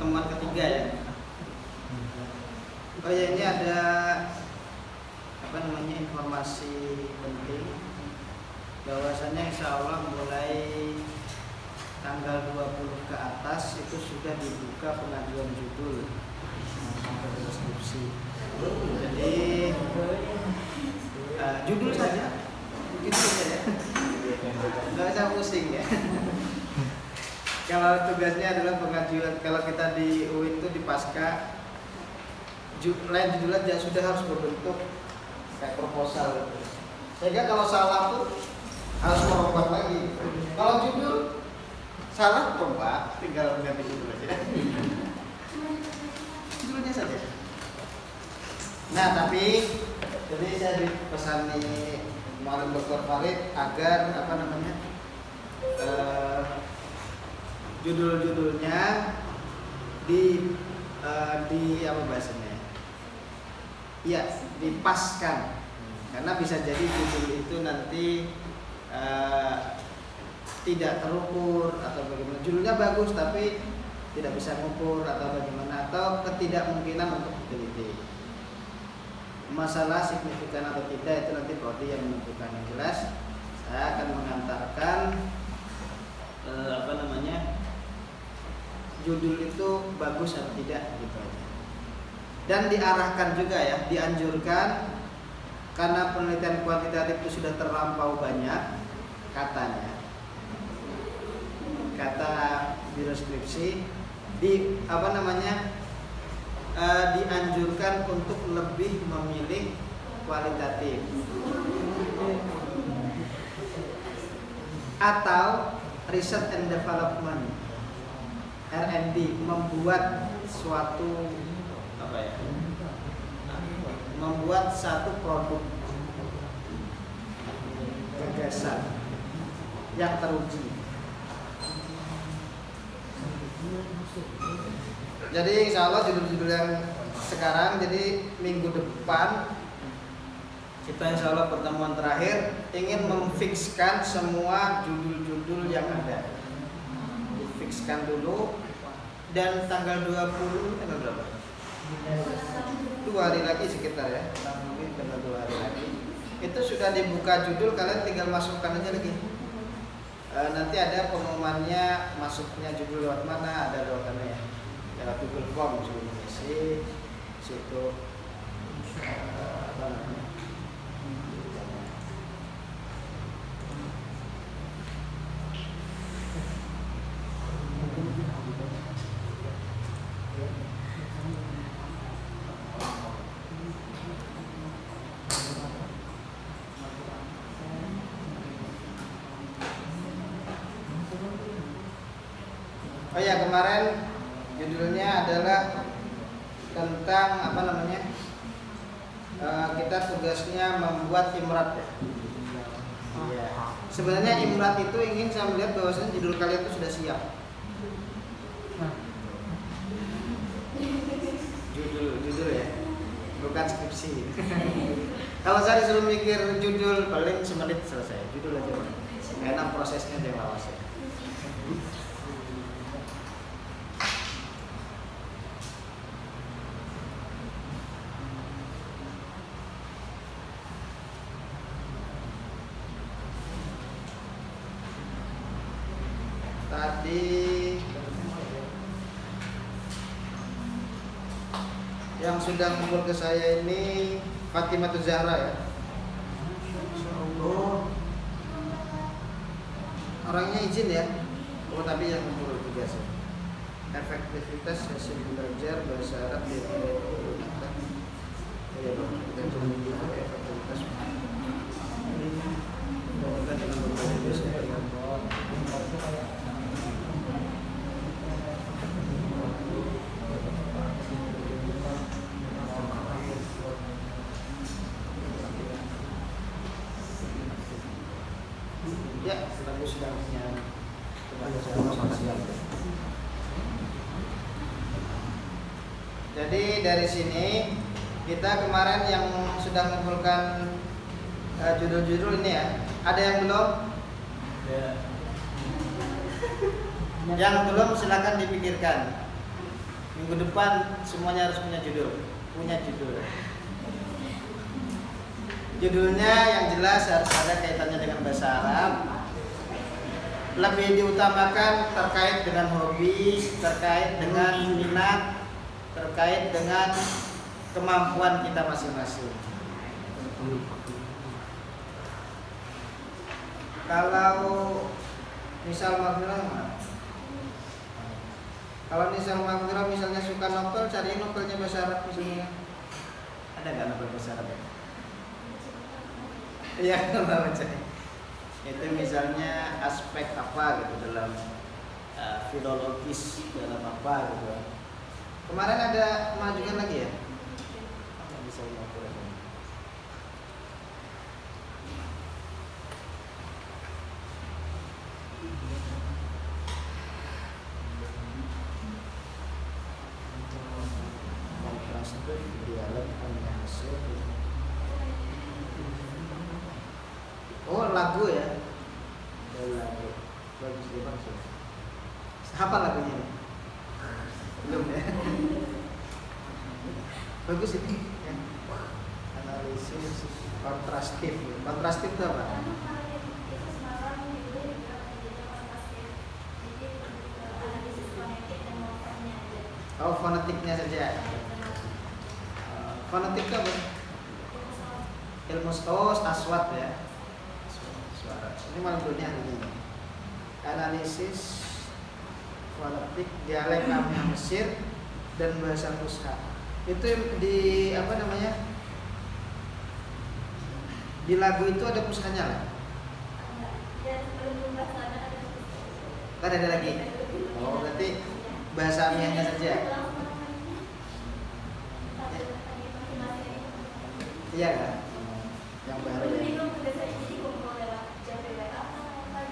pertemuan ketiga ya. Oh ya, ini ada informasi penting bahwasanya insya Allah mulai tanggal 20 ke atas itu sudah dibuka pengajuan judul skripsi. Jadi judul saja, gitu saja, nggak usah pusing ya. Kalau tugasnya adalah pengajuan, kalau kita di UIN itu di pasca lain judulnya sudah harus berbentuk kayak proposal, sehingga kalau salah tuh harus merubah lagi. Kalau judul salah coba tinggal ganti judul aja, judulnya saja. Nah tapi jadi saya dipesani Malam Dr. Farid agar judul-judulnya di apa bahasanya? Ya, dipaskan. Karena bisa jadi judul itu nanti tidak terukur atau bagaimana. Judulnya bagus tapi tidak bisa mengukur atau bagaimana, atau ketidakmungkinan untuk diteliti. Masalah signifikan atau tidak itu nanti prodi yang menentukan. Yang jelas saya akan mengantarkan judul itu bagus atau tidak gitu aja. Dan diarahkan juga ya, dianjurkan karena penelitian kuantitatif itu sudah terlampau banyak katanya. Kata biro skripsi dianjurkan untuk lebih memilih kualitatif atau research and development R&D, membuat suatu membuat satu produk gagasan yang teruji. Jadi insya Allah judul-judul yang sekarang, jadi minggu depan kita insya Allah pertemuan terakhir ingin memfikskan semua judul-judul yang ada. Difikskan dulu, dan tanggal 20 tanggal berapa? 2 hari lagi sekitar ya, mungkin tanggal 2 hari lagi itu sudah dibuka judul, kalian tinggal masukkan aja lagi. Nanti ada pengumumannya, masuknya judul lewat mana, ada lewat mana ya, lewat Google Form suruh mengisi situ Oh ya, kemarin judulnya adalah tentang kita tugasnya membuat imrat ya. Ya. Sebenarnya imrat itu ingin saya melihat bahwasanya judul kalian itu sudah siap. Judul ya, bukan skripsi. Kalau saya disuruh mikir judul paling semenit selesai. Judul aja, enak prosesnya yang lawas ya. Tadi yang sudah ngumpul ke saya ini Fatimah Zahra ya. Orangnya izin ya. Tapi yang ngumpul juga sih. Efektivitas hasil belajar bahasa Arab di efektivitas. Ya, lalu sedangnya jadi dari sini kita kemarin yang sudah mengumpulkan judul-judul ini ya, ada yang belum? Ya. Yang belum silakan dipikirkan. Minggu depan semuanya harus punya judul. Judulnya yang jelas harus ada kaitannya dengan bahasa Arab. Lebih diutamakan terkait dengan hobi, terkait dengan minat, terkait dengan kemampuan kita masing-masing. Kalau misal maghfirah misalnya suka novel, cari novelnya bahasa Arab misalnya. Ada nggak novel bahasa Arab? Iya, kalau cari. Itu misalnya aspek apa gitu dalam filologis, dalam apa gitu. Kemarin ada majukan lagi ya? Apa bisa novel? Oh, lagu ya? Lagu. Bagus dia maksud. Apa lagunya? Belum ya? Bagus itu ya. Analisis kontrastif. Kontrastif itu apa? Oh, fonetiknya saja. Fonetik apa? Ilmu aswat ya. Suara. Ini malah dunia ini. Analisis fonetik dialek Amia Mesir dan bahasa Fusha. Itu di apa namanya? Di lagu itu ada Fushanya lah. Ada lagi. Oh, berarti bahasa Amianya saja. Iya kan? Yang baru ya.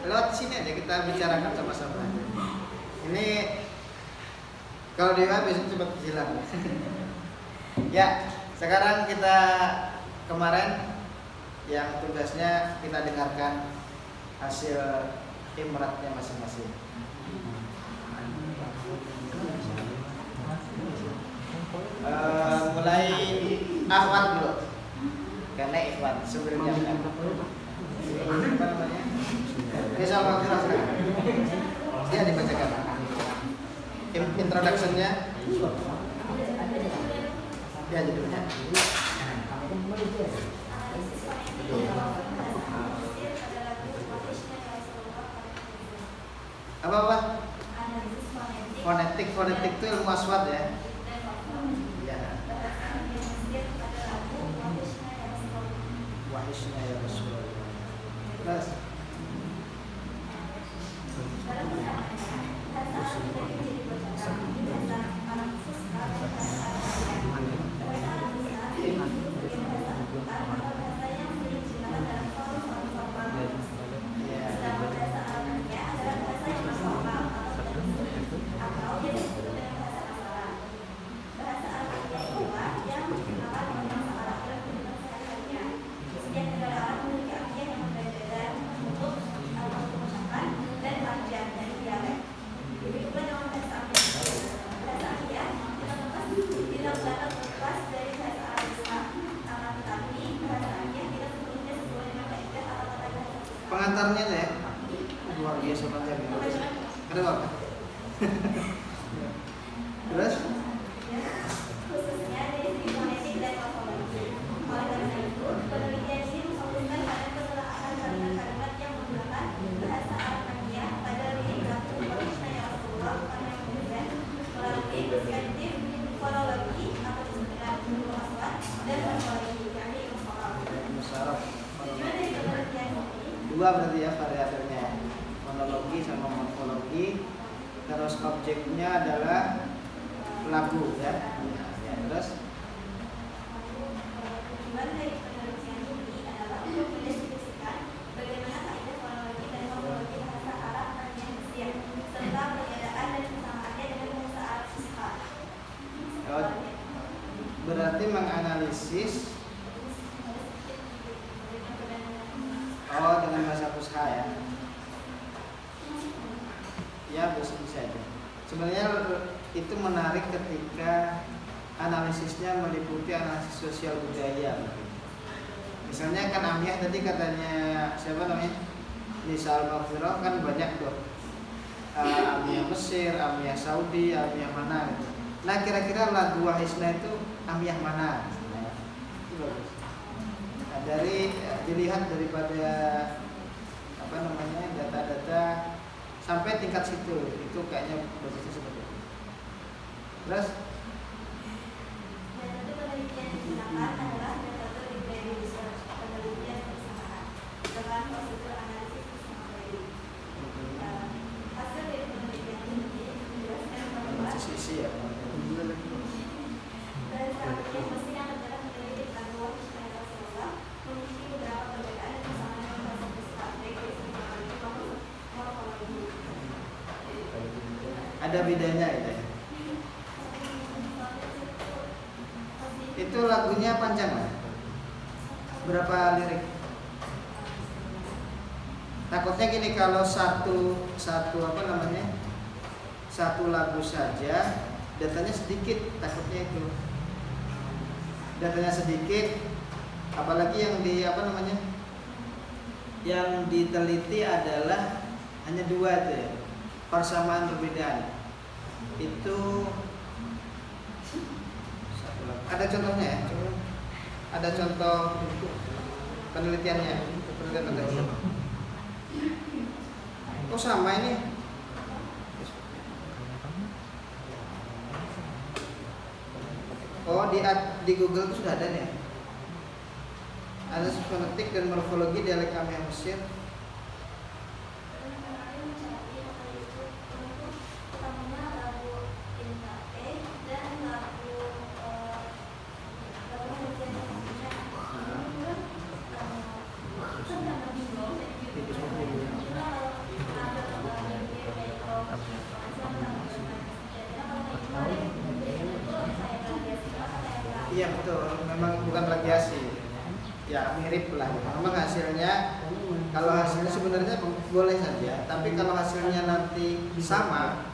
Lewat sini aja kita bicarakan sama-sama. Ini kalau Dewa besok coba hilang. Ya, sekarang kita kemarin yang tugasnya kita dengarkan hasil imratnya masing-masing. Mulai Ahwat dulu. Karena Ikhwan sebelumnya apa namanya? Bisa waktu dia dibacakan. Introduction-nya. Ya judulnya. Apa? Fonetik itu ilmu aswat ya. Ya. Wahisnya ya Rasulullah. Terus pengantarnya ya luar biasa banget. Ada apa? Terus dua berarti ya variabelnya, fonologi sama morfologi. Terus objeknya adalah lagu ya. Terus berarti menganalisis dengan bahasa Fusha ya. Ya bisa aja. Sebenarnya itu menarik ketika analisisnya meliputi analisis sosial budaya. Misalnya kan Amiyah tadi katanya siapa namanya? Nisa Al-Maghfirah kan banyak tuh. Amiyah Mesir, Amiyah Saudi, Amiyah mana gitu. Nah kira-kira lagu Wahisna itu Amiyah mana? Itu bagus. Nah, dari dilihat daripada apa namanya data-data sampai tingkat situ itu kayaknya bagusnya seperti itu. Terus metode penelitian yang digunakan adalah metode library research, penelitian persamaan dengan prosedur analisis sistem query. Hasil dari penelitian ini menjelaskan bahwa sisi ya. dari selanjutnya mesin yang terdapat meneliti lagu Wahisna Rasulullah memiliki beberapa perbedaan dan kesamaan yang merasa besar baik dari segi metodologi maupun morfologi. Ada bedanya itu ya. Itu lagunya panjang lah. Berapa lirik? Takutnya gini kalau satu apa namanya? Satu lagu saja datanya sedikit, takutnya itu. Datanya sedikit apalagi yang di apa namanya? Yang diteliti adalah hanya dua itu ya. Persamaan perbedaan. Itu ada contohnya ya, ada contoh penelitiannya, penelitian. Oh sama ini. Oh di Google itu sudah ada nih. Analisis fonetik dan morfologi dialek Amiyah Mesir. Iya betul, memang bukan plagiasi. Ya mirip lah. Memang hasilnya, kalau hasilnya sebenarnya boleh saja, tapi kalau hasilnya nanti sama,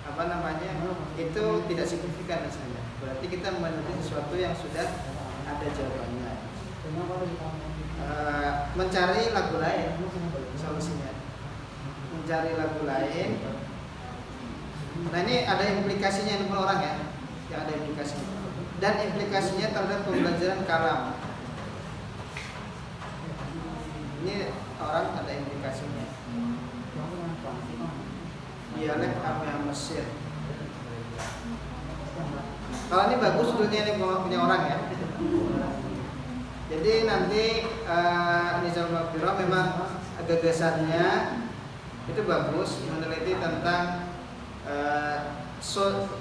apa namanya, itu tidak signifikan hasilnya. Berarti kita meneliti sesuatu yang sudah ada jawabannya. Mencari lagu lain, solusinya. Mencari lagu lain. Nah ini ada implikasinya ini orang ya. Yang ada implikasinya dan implikasinya terhadap pembelajaran kalam. Ini orang ada implikasinya. Dialek Amiyah Mesir. Kalau ini bagus judulnya ini punya orang ya. Jadi nanti Nisa Al-Maghfirah memang gagasannya itu bagus meneliti tentang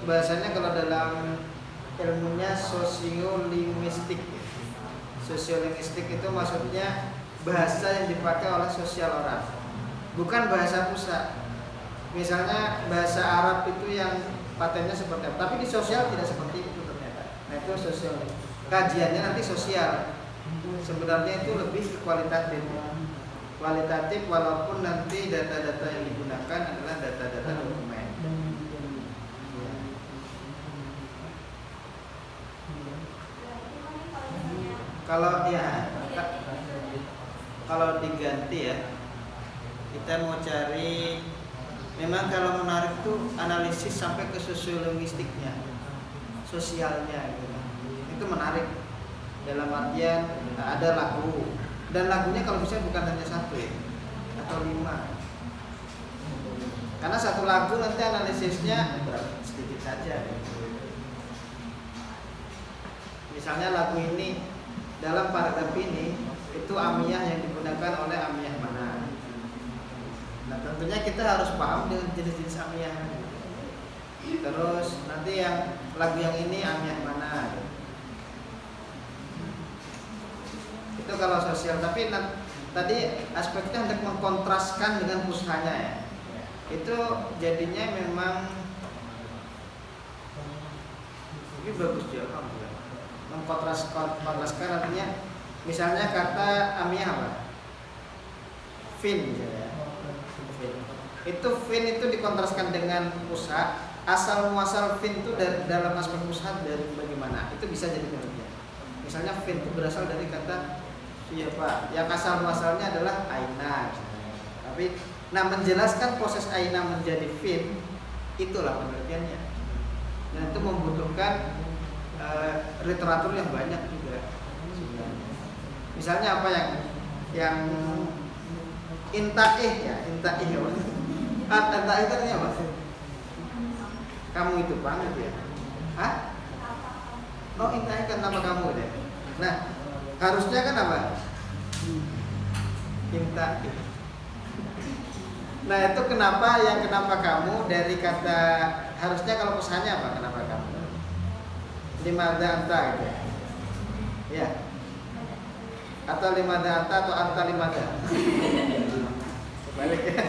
bahasanya kalau dalam ilmunya sosiolinguistik. Sosiolinguistik itu maksudnya bahasa yang dipakai oleh sosial orang, bukan bahasa pusat. Misalnya bahasa Arab itu yang patennya seperti apa, tapi di sosial tidak seperti itu ternyata. Nah itu sosial. Kajiannya nanti sosial. Sebenarnya itu lebih kualitatif. Kualitatif walaupun nanti data-data yang digunakan adalah data-data dokumen. Kalau diganti ya, kita mau cari, memang kalau menarik tuh analisis sampai ke sosiolinguistiknya, sosialnya gitu. Itu menarik dalam artian ada lagu dan lagunya kalau bisa bukan hanya satu ya, atau 5. Karena satu lagu nanti analisisnya sedikit saja. Misalnya lagu ini dalam paragraf ini itu amiyah yang digunakan oleh amiyah mana. Nah tentunya kita harus paham dengan jenis-jenis amiyah. Terus nanti yang lagu yang ini amiyah mana. Itu kalau sosial. Tapi tadi aspeknya untuk mengkontraskan dengan fushanya ya. Itu jadinya memang ini bagus juga. Mengkontraskan artinya misalnya kata amiyah apa? Fin misalnya. Fin. Itu fin itu dikontraskan dengan usha. Asal muasal fin itu dari dalam aspek usha dari bagaimana? Itu bisa jadi pengertian. Misalnya fin itu berasal dari kata siapa? Yang asal muasalnya adalah aina misalnya. Tapi nah menjelaskan proses aina menjadi fin itulah pengertiannya. Dan itu membutuhkan literatur yang banyak juga sebenarnya. Misalnya apa yang intaih ya, intaih ya. Intaih itu artinya apa? Kamu itu banget ya. Hah? Oh, intaih kan nama kamu deh. Nah, harusnya kan apa? Intaih. Nah, itu kenapa kamu dari kata harusnya kalau pesannya apa? Kenapa kamu? Limada anta gitu ya. Ya. Atau limada anta atau anta limada. Balik ya.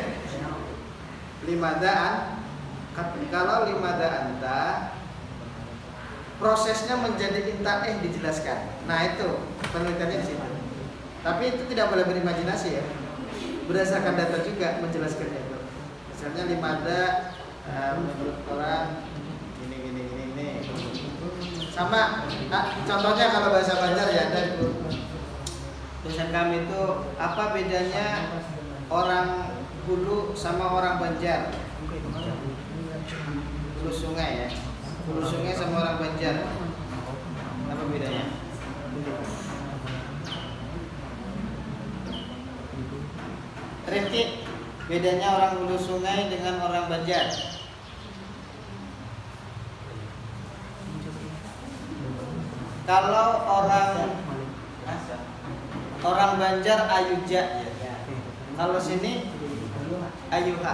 Limada kalau limada anta prosesnya menjadi intaih dijelaskan. Nah, itu penelitiannya di situ. Tapi itu tidak boleh berimajinasi ya. Berdasarkan data juga menjelaskannya itu. Misalnya limada menurut orang ini. Sama contohnya kalau bahasa Banjar ya ada itu. Tulisan kami itu apa bedanya orang Hulu sama orang Banjar? Hulu sungai ya. Hulu sungai sama orang Banjar. Apa bedanya? Rifki, bedanya orang Hulu sungai dengan orang Banjar? Kalau orang Banjar Ayuja, kalau sini Ayuha.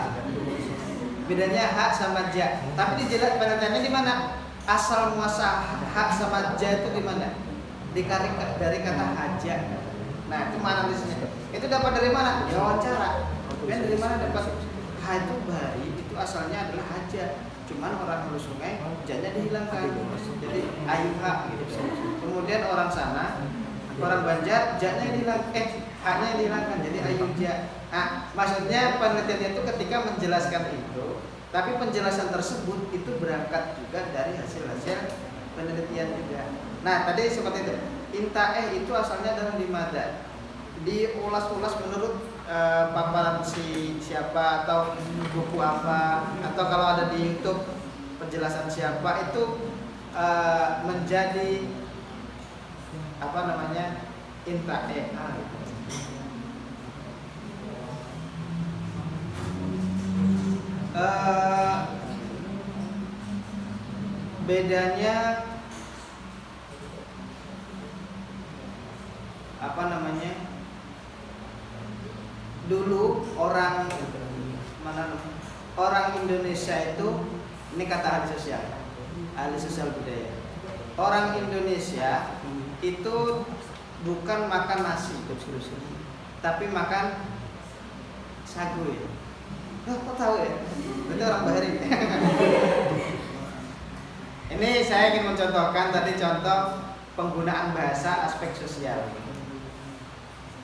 Bedanya hak sama ja. Tapi dijelas pengertiannya di mana? Asal muasal hak sama ja itu di mana? Ditarik dari kata haja. Nah, itu mana analisisnya? Itu dapat dari mana? Ya wawancara. Dan dari mana dapat? Ha itu bari, itu asalnya adalah haja. Cuman orang Hulu sungai janya dihilangkan. Jadi ayuha gitu. Kemudian orang sana, orang Banjar janya dihilangkan, haknya dihilangkan. Jadi ayuja. Nah, maksudnya penelitian itu ketika menjelaskan itu, tapi penjelasan tersebut itu berangkat juga dari hasil-hasil penelitian juga. Nah, tadi seperti itu. Intaeh itu asalnya dari limada. Diulas-ulas menurut paparan siapa atau buku apa, atau kalau ada di YouTube penjelasan siapa itu menjadi apa namanya intaeh. Bedanya apa namanya? Dulu orang Indonesia itu, ini kata ahli sosial budaya. Orang Indonesia itu bukan makan nasi, tapi makan sagu ya. Kok tahu ya? Itu orang Bahari. Ini saya ingin mencontohkan tadi contoh penggunaan bahasa aspek sosial.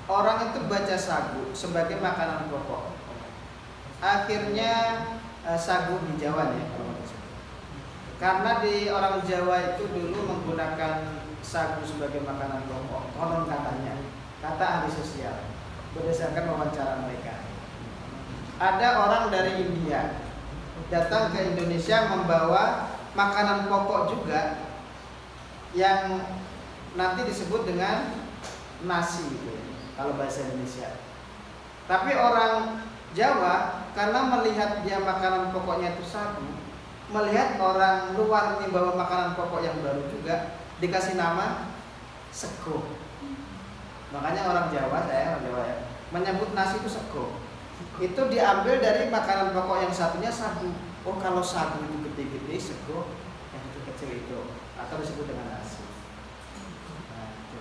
Orang itu baca sagu sebagai makanan pokok. Akhirnya sagu di Jawa ya, karena di orang Jawa itu dulu menggunakan sagu sebagai makanan pokok. Konon katanya, kata ahli sosial berdasarkan wawancara mereka. Ada orang dari India datang ke Indonesia membawa makanan pokok juga yang nanti disebut dengan nasi gitu, kalau bahasa Indonesia. Tapi orang Jawa karena melihat dia makanan pokoknya itu sagu, melihat orang luar ini bawa makanan pokok yang baru juga, dikasih nama sego. Makanya orang Jawa ya, menyebut nasi itu sego. Itu diambil dari makanan pokok yang satunya sagu. Oh, kalau sagu itu gede-gede, sego yang kecil itu, atau disebut dengan nasi. Nah, itu.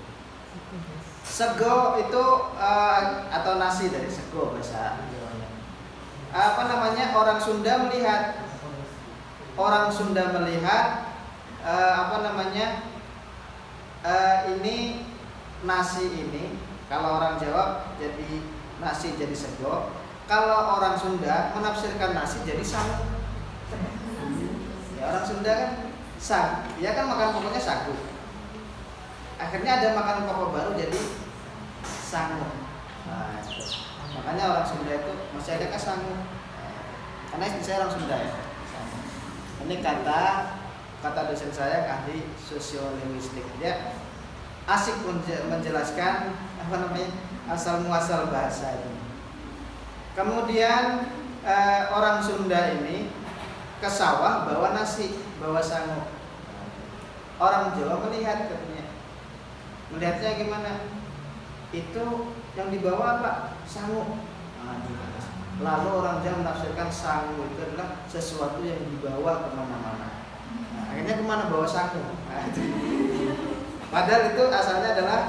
Sego itu atau nasi dari sego bahasa Jawanya. Apa namanya? Orang Sunda melihat apa namanya? Ini nasi ini kalau orang Jawa jadi nasi jadi sego. kalau orang Sunda menafsirkan nasi jadi sangu. Ya orang Sunda kan dia kan makan pokoknya sagu. Akhirnya ada makanan pokok baru jadi sangu. Nah, itu. Makanya orang Sunda itu masih ada kan sangu. Karena istri saya orang Sunda ya. Ini kata dosen saya, ahli sosiolinguistik. Dia asik menjelaskan asal muasal bahasa itu. Kemudian orang Sunda ini ke sawah bawa nasi, bawa sangu. Orang Jawa melihat katanya. Melihatnya gimana? Itu yang dibawa apa? Sangu. Lalu orang Jawa menafsirkan sangu itu adalah sesuatu yang dibawa kemana-mana. Akhirnya kemana bawa sangu? Padahal itu asalnya adalah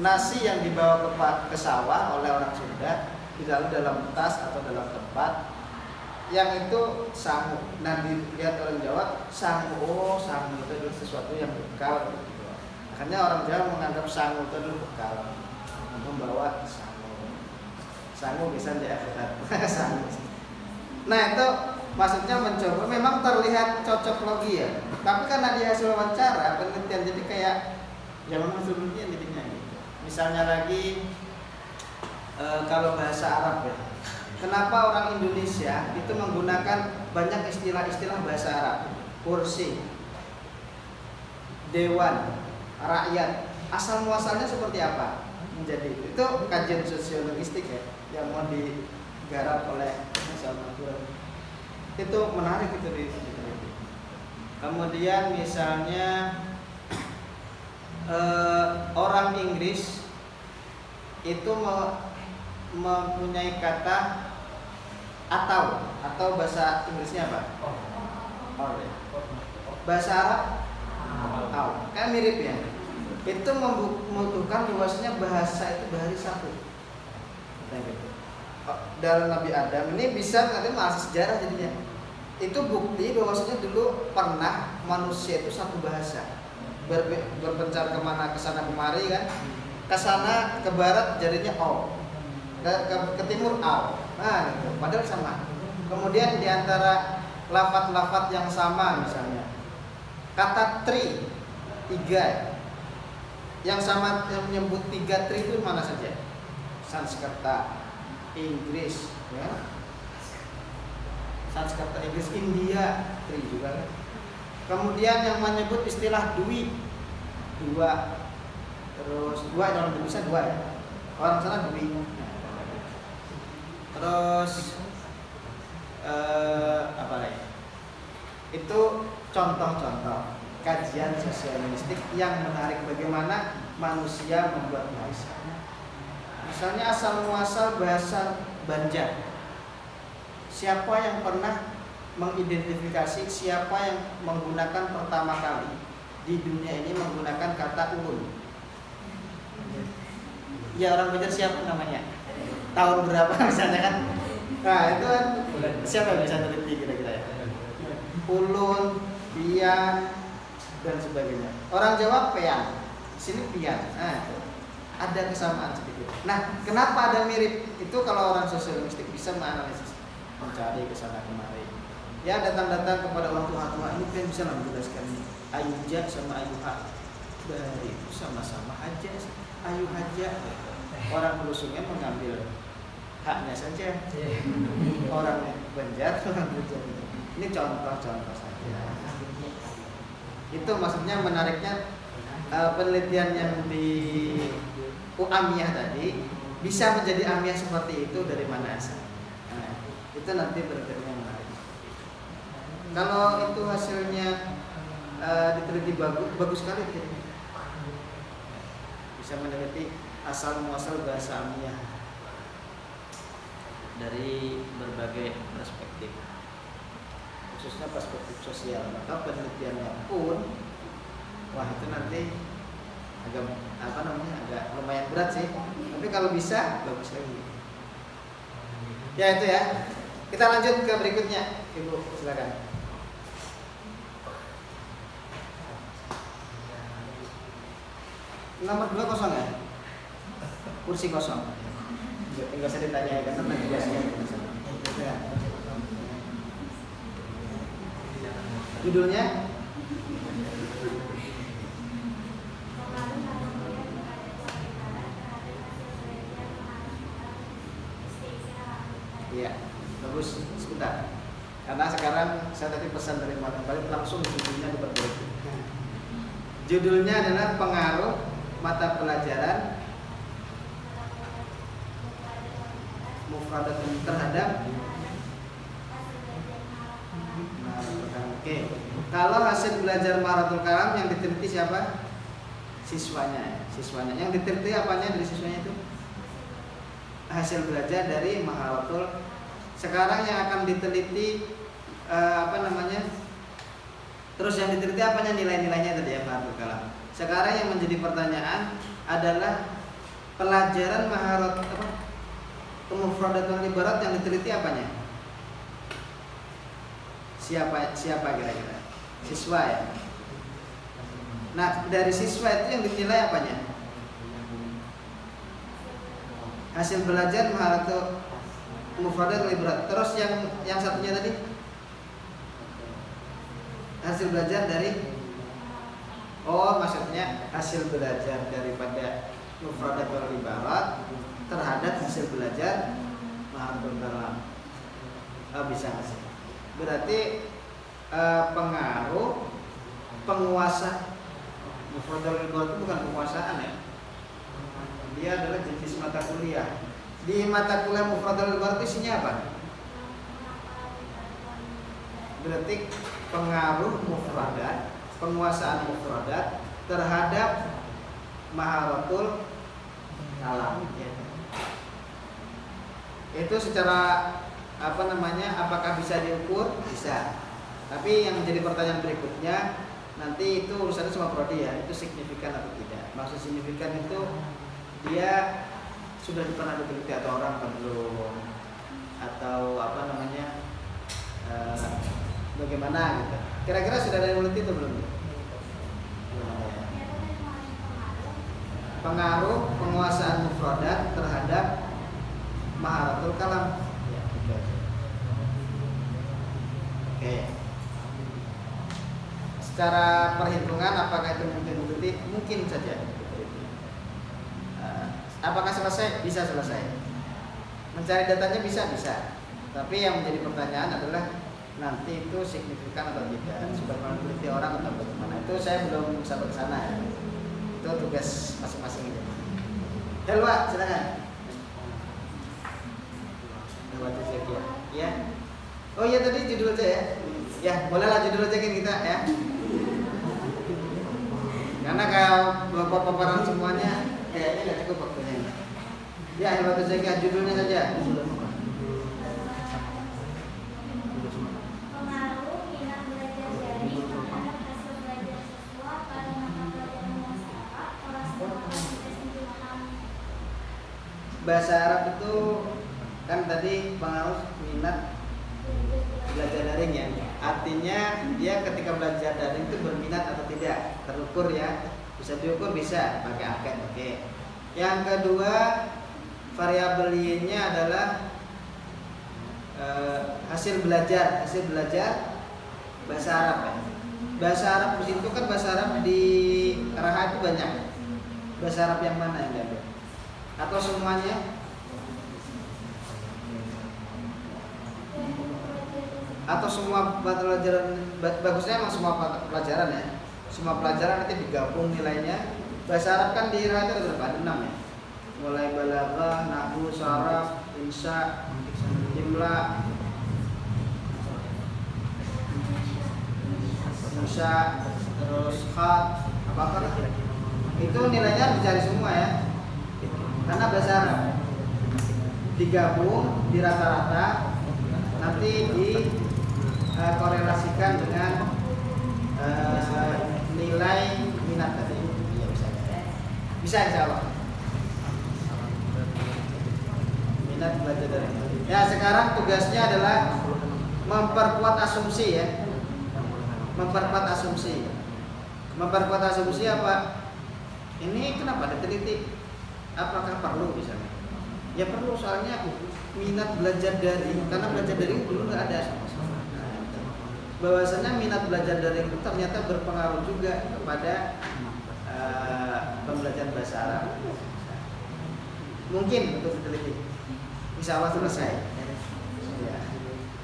nasi yang dibawa ke sawah oleh orang Sunda, lalu dalam tas atau dalam tempat yang itu sangu. Nah dilihat orang Jawa sangu, sangu itu adalah sesuatu yang bekal. Akhirnya orang Jawa menganggap sangu itu adalah bekal, membawa sangu. Sangu bisa di akhirat. Sangu. Nah itu maksudnya mencoba, memang terlihat cocok logi ya. Tapi karena di hasil wawancara penelitian jadi kayak ya memang sebelumnya jadinya gitu. Misalnya lagi kalau bahasa Arab ya. Kenapa orang Indonesia itu menggunakan banyak istilah-istilah bahasa Arab? Kursi, dewan, rakyat. Asal muasalnya seperti apa? Menjadi itu kajian sosiologistik ya yang mau digarap oleh Mas itu menarik itu di kemudian misalnya orang Inggris itu mempunyai kata atau bahasa Inggrisnya apa? Bahasa Arab kan mirip ya. Itu membutuhkan bahwasanya bahasa itu bahari satu. Dalam Nabi Adam ini bisa nanti masuk sejarah jadinya. Itu bukti bahwasanya dulu pernah manusia itu satu bahasa. Berpencar kemana, kesana kemari kan. Kesana ke barat jadinya ke timur Nah gitu. Padahal sama. Kemudian diantara lafaz-lafaz yang sama misalnya kata tri 3 yang sama yang menyebut 3 tri itu mana saja? Sanskerta, Inggris, ya. Sanskerta Inggris, India, tri juga kan. Kemudian yang menyebut istilah dua, terus dua dalam Indonesia 2 ya. Orang sana dwi. Terus apa lagi? Itu contoh-contoh kajian sosiologistik yang menarik bagaimana manusia membuat bahasa. Misalnya asal muasal bahasa Banjar. Siapa yang pernah mengidentifikasi siapa yang menggunakan pertama kali di dunia ini menggunakan kata ulun? Ya orang Banjar siapa namanya? Tahun berapa misalnya kan? Nah itu kan siapa yang bisa teliti kira-kira ya? Ulun, pian, dan sebagainya. Orang Jawa pean, sini pian. Nah itu ada kesamaan sedikit. Nah kenapa ada mirip? Itu kalau orang sosiologistik bisa menganalisis, mencari kesana kemari. Ya datang-datang kepada orang tua ini kan bisa menjelaskan ini. Ayuja sama ayuha dari itu sama-sama aja. Ayu haja. Orang Belusungan mengambil haknya saja. Orang Banjar mengambil jadinya. Ini contoh-contoh saja. Itu maksudnya menariknya penelitian yang di Amiyah tadi bisa menjadi Amiyah seperti itu dari mana asal. Nah, itu nanti berikutnya menarik. Kalau itu hasilnya diteliti bagus sekali bisa meneliti asal muasal bahasa Amiyah dari berbagai perspektif, khususnya perspektif sosial. Maka penelitiannya pun itu nanti agak lumayan berat sih. Tapi kalau bisa bagus lagi. Ya itu ya. Kita lanjut ke berikutnya, Ibu silakan. Nomor 2 kosong ya? Kursi kosong. Enggak usah ditanya karena nanti biasanya. Judulnya iya, bagus. Sebentar. Karena sekarang saya tadi pesan dari Pak balik langsung judulnya diperbaiki. Judulnya adalah pengaruh mata pelajaran mufradat terhadap. Oke. Kalau hasil belajar Maharatul Kalam yang diteliti siapa? Siswanya. Siswanya. Yang diteliti apanya dari siswanya itu? Hasil belajar dari Maharatul. Sekarang yang akan diteliti terus yang diteliti apanya, nilai-nilainya tadi ya Maharatul Kalam. Sekarang yang menjadi pertanyaan adalah pelajaran Mufradatul Ibarat yang diteliti apanya? Siapa kira-kira? Siswa ya. Nah, dari siswa itu yang dinilai apanya? Hasil belajar Maharatul Mufradatul Ibarat. Terus yang satunya tadi? Hasil belajar dari maksudnya hasil belajar daripada Mufradatul Ibarat terhadap hasil belajar Maharatul Kalam. Bisa nggak sih? Berarti pengaruh penguasa Mufradatul Ibarat itu bukan penguasaan ya. Dia adalah jenis mata kuliah. Di mata kuliah Mufradatul Ibarat isinya apa? Berarti pengaruh mufradat, penguasaan mufradat terhadap Maharatul Kalam ya. Itu secara apakah bisa diukur? Bisa. Tapi yang menjadi pertanyaan berikutnya nanti itu urusannya sama prodi ya, itu signifikan atau tidak. Maksud signifikan itu dia sudah pernah diteliti atau orang belum, atau bagaimana gitu. Kira-kira sudah ada yang meneliti itu belum? Pengaruh penguasaan mufradat terhadap Maharatul Kalam. Ya, Oke. Secara perhitungan apakah itu mungkin diteliti? Mungkin saja. Apakah selesai? Bisa selesai. Mencari datanya bisa. Tapi yang menjadi pertanyaan adalah nanti itu signifikan atau tidak, sudah pernah diteliti orang atau bagaimana. Itu saya belum sampai ke sana ya. Itu tugas masing-masing. Helwa, silakan. Ya. Oh iya tadi judul aja ya. Ya, bolehlah judul aja kan kita ya. Karena kalau paparan semuanya kayaknya nggak cukup waktunya. Ya, Hilwatul Zakiyah judulnya saja. Bahasa Arab itu kan tadi pengaruh minat belajar daring ya. Artinya dia ketika belajar daring itu berminat atau tidak, terukur ya. Bisa diukur, bisa pakai angket. Oke. Yang kedua variabel Y-nya adalah hasil belajar bahasa Arab ya. Bahasa Arab di situ kan bahasa Arab di Raha itu banyak. Bahasa Arab yang mana yang diambil? Atau semuanya? Atau semua pelajaran? Bagusnya emang semua pelajaran ya. Semua pelajaran nanti digabung nilainya. Bahasa Arab kan di Raha itu ada berapa? Ada 6 ya. Mulai balaghah, nahwu, sharaf, insya, imla, insya, terus khat, apa lah. Itu nilainya dicari semua ya. Karena bahasa Arab digabung di rata-rata nanti dikorelasikan dengan nilai minat tadi. Bisa insya Allah. Minat belajar dari. Ya sekarang tugasnya adalah memperkuat asumsi ya. Memperkuat asumsi. Memperkuat asumsi apa? Ini kenapa diteliti? Apakah perlu misalnya? Ya perlu, soalnya minat belajar daring, karena belajar daring dulu nggak ada. Bahwasanya minat belajar daring itu ternyata berpengaruh juga kepada pembelajaran bahasa Arab. Mungkin untuk diteliti. Insya Allah selesai. Ya.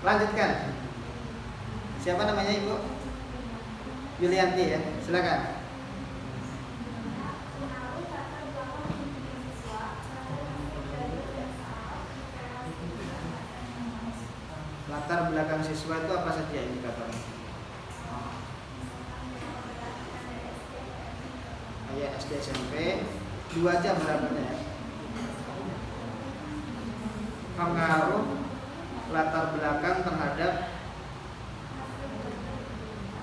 Lanjutkan. Siapa namanya Ibu? Yulianti ya, silakan. Latar belakang siswa itu apa saja indikatornya? Ya SD SMP 2 jam berapanya ya? Pengaruh latar belakang terhadap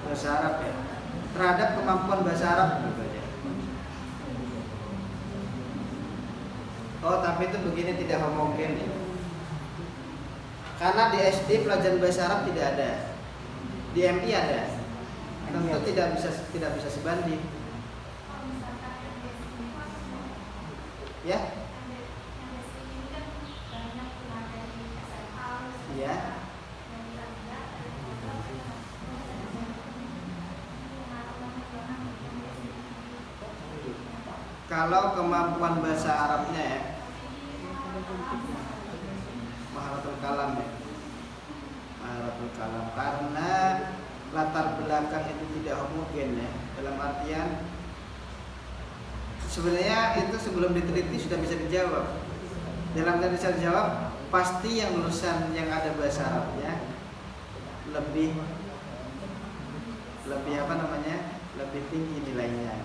bahasa Arab ya, terhadap kemampuan bahasa Arab gitu aja. Oh tapi itu begini, tidak homogen ya. Karena di SD pelajaran bahasa Arab tidak ada, di MI ada, tentu tidak bisa sebanding. Ya, ya. Kalau kemampuan bahasa Arabnya ya, maharatul kalam ya, maharatul kalam, karena latar belakang itu tidak homogen ya, dalam artian sebenarnya itu sebelum diteliti sudah bisa dijawab. Dalam tadi saya jawab, pasti yang lulusan yang ada bahasa Arabnya lebih apa namanya, lebih tinggi nilainya.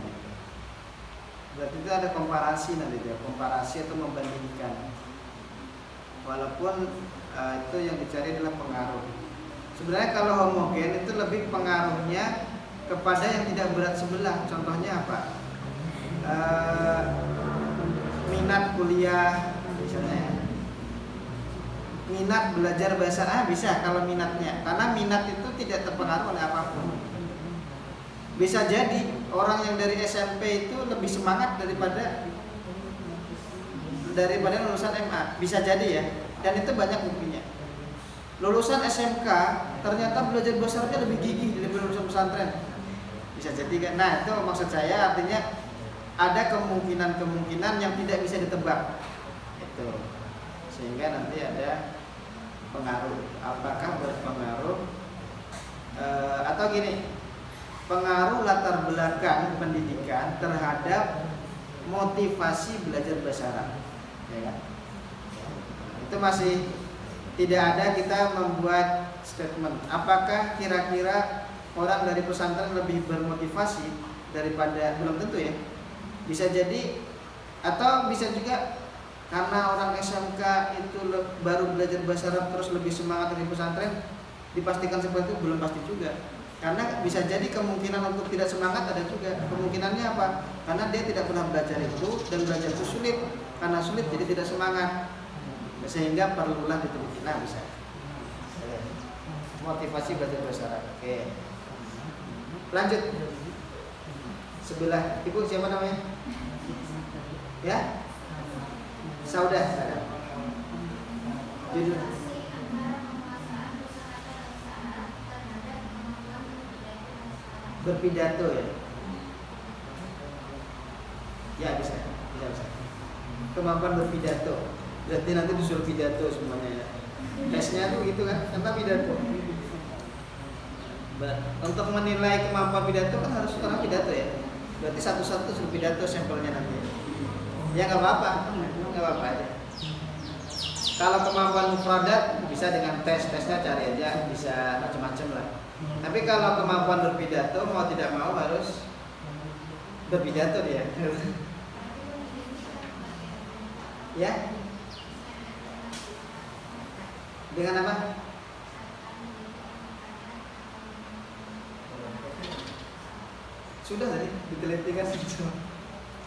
Berarti itu ada komparasi nanti ya, komparasi atau membandingkan. Walaupun itu yang dicari adalah pengaruh. Sebenarnya kalau homogen itu lebih pengaruhnya kepada yang tidak berat sebelah. Contohnya apa? Minat kuliah misalnya, minat belajar bahasa Arab bisa kalau minatnya, karena minat itu tidak terpengaruh oleh apapun. Bisa jadi orang yang dari SMP itu lebih semangat daripada lulusan MA, bisa jadi ya, dan itu banyak buktinya. Lulusan SMK ternyata belajar bahasa Arabnya lebih gigih daripada lulusan pesantren, bisa jadi kan? Nah itu maksud saya, artinya ada kemungkinan yang tidak bisa ditebak itu, sehingga nanti ada pengaruh. Apakah berpengaruh atau gini, pengaruh latar belakang pendidikan terhadap motivasi belajar bahasa Arab, ya kan? Itu masih tidak ada kita membuat statement apakah kira-kira orang dari pesantren lebih bermotivasi daripada, belum tentu ya. Bisa jadi, atau bisa juga karena orang SMK itu baru belajar bahasa Arab terus lebih semangat dari pesantren. Dipastikan seperti itu belum pasti juga, karena bisa jadi kemungkinan untuk tidak semangat ada juga. Kemungkinannya apa? Karena dia tidak pernah belajar itu, dan belajar itu sulit, karena sulit jadi tidak semangat, sehingga perlulah diteliti. Nah bisa motivasi belajar bahasa Arab. Oke, lanjut. Sebelah ibu siapa namanya? Ya, Saudah. Judul berpidato ya. Ya bisa. Kemampuan berpidato. Berarti nanti disuruh pidato semuanya ya. Tesnya tuh gitu kan, tentang pidato. Untuk menilai kemampuan pidato kan harus orang pidato ya. Berarti satu-satu suruh pidato sampelnya nanti. Ya nggak apa-apa aja. Kalau kemampuan mufradat bisa dengan tesnya cari aja, bisa macam-macam lah. Tapi kalau kemampuan berpidato mau tidak mau harus berpidato dia. Ya. Dengan apa? Sudah tadi diteliti kan.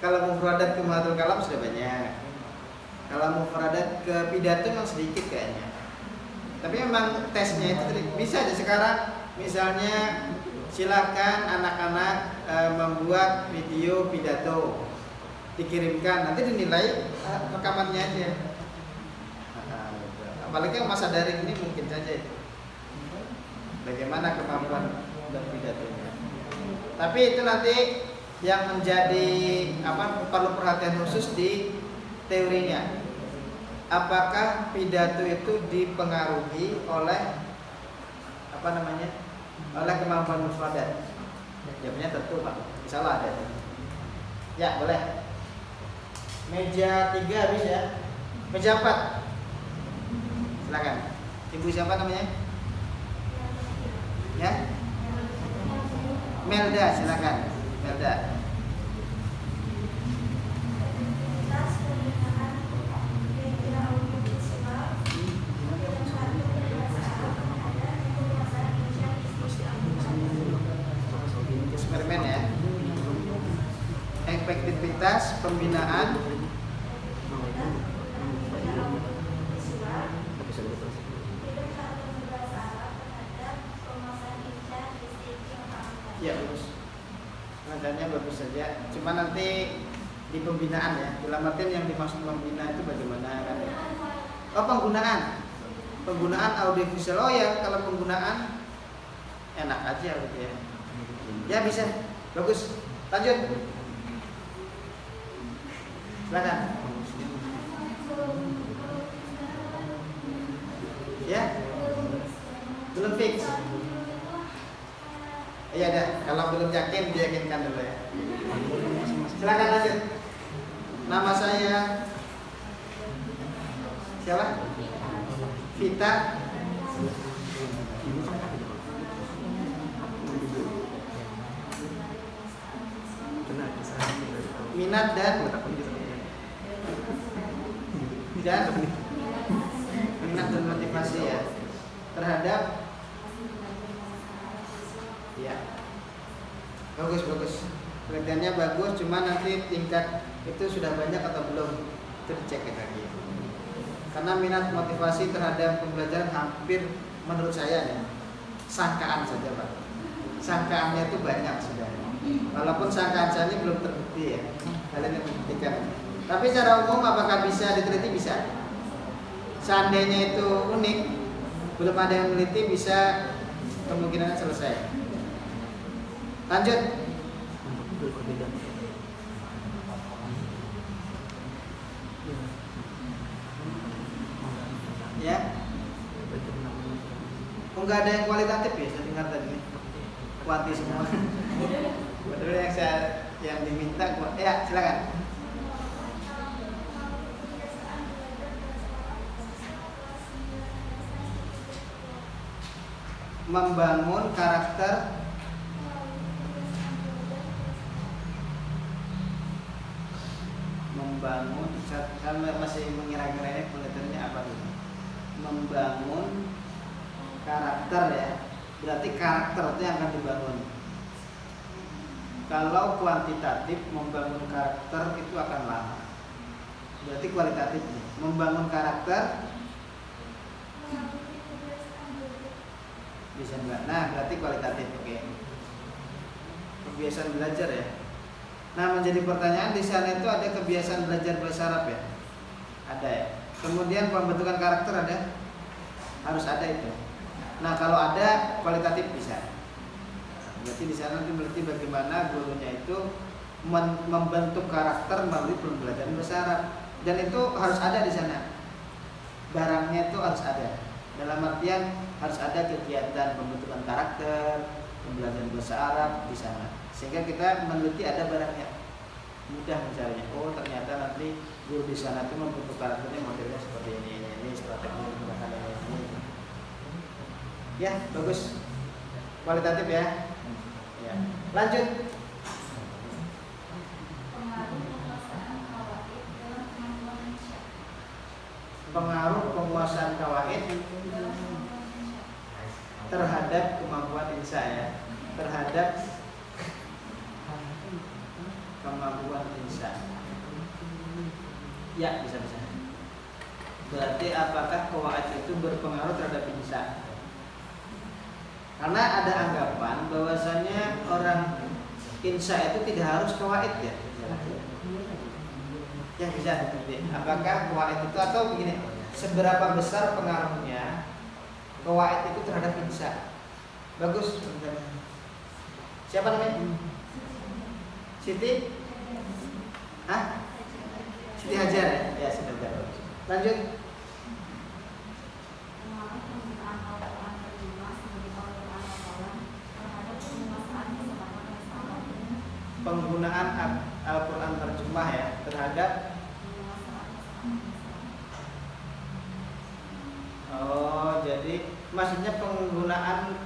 Kalau mufradat ke maharatul kalam sudah banyak. Kalau mufradat ke pidato memang sedikit kayaknya. Tapi memang tesnya itu bisa aja sekarang. Misalnya silakan anak-anak membuat video pidato, dikirimkan, nanti dinilai rekamannya aja. apalagi yang masa daring ini mungkin saja itu. Bagaimana kemampuan berpidatonya. Tapi itu nanti yang menjadi perlu perhatian khusus di teorinya. Apakah pidato itu dipengaruhi oleh oleh kemampuan mufradat? Jawabnya tentu Pak. Insyaallah ada. Ya boleh. Meja 3 habis ya. Meja 4. Silakan. Ibu siapa namanya? Ya? Melda, silakan. Melda. Eksperimen ya. Efektivitas pembinaan ya bagus. Nadanya bagus saja. Cuma nanti di pembinaan ya. Dalam artian yang dimaksud membina itu bagaimana kan? Oh penggunaan. Penggunaan audiovisual. Oh ya kalau penggunaan enak aja gitu ya. Ya bisa. Bagus. Lanjut. Silakan. Ya. Belum fix. Iya ada. Kalau belum yakin diyakinkan dulu ya. Silakan lanjut. Nama saya siapa? Vita. Minat dan minat dan motivasi ya terhadap ya bagus penelitiannya bagus, cuma nanti tingkat itu sudah banyak atau belum itu dicek lagi karena minat motivasi terhadap pembelajaran hampir menurut saya ya sangkaan saja Pak, sangkaannya itu banyak sudah walaupun sangkaan saya ini belum terbukti ya kalian yang membuktikan. Tapi secara umum apakah bisa diteliti? Bisa. Seandainya itu unik, belum ada yang meneliti, bisa kemungkinan selesai. Lanjut. Ya. Enggak ada yang kualitatif ya, saya dengar tadi. Kuanti semua. Betul yang diminta. Ya, silakan. Membangun karakter saya masih mengira-ngira penelitiannya apa dulu. Membangun karakter ya, berarti karakter itu yang akan dibangun. Kalau kuantitatif membangun karakter itu akan lama, berarti kualitatif membangun karakter bisa enggak? Nah berarti kualitatif. Oke. Kebiasaan belajar ya. Nah menjadi pertanyaan di sana itu ada kebiasaan belajar bahasa Arab ya? Ada ya. Kemudian pembentukan karakter ada? Harus ada itu. Nah kalau ada kualitatif bisa. Berarti di sana nanti bagaimana gurunya itu membentuk karakter melalui pembelajaran bahasa Arab. Dan itu harus ada di sana. Barangnya itu harus ada. Dalam artian harus ada kegiatan pembentukan karakter, pembelajaran bahasa Arab di sana. Sehingga kita meneliti ada barangnya. Mudah mencarinya. Oh, ternyata nanti guru di sana itu membentuk karakternya modelnya seperti ini strategi menggunakan ini. Ya, bagus. Kualitatif ya. Ya. Lanjut. Pengaruh penguasaan kawaid terhadap kemampuan insya ya, terhadap kemampuan insya. Ya bisa. Berarti apakah kawaid itu berpengaruh terhadap insya? Karena ada anggapan bahwasanya orang insya itu tidak harus kawaid ya. Ya bisa seperti apakah kawaid itu atau begini seberapa besar pengaruhnya qawaid itu terhadap insya. Bagus. Siapa namanya? Siti? Hah? Siti Hajar ya? Ya, Siti Hajar. Lanjut. Penggunaan Al-Quran terjemah ya terhadap jadi maksudnya penggunaan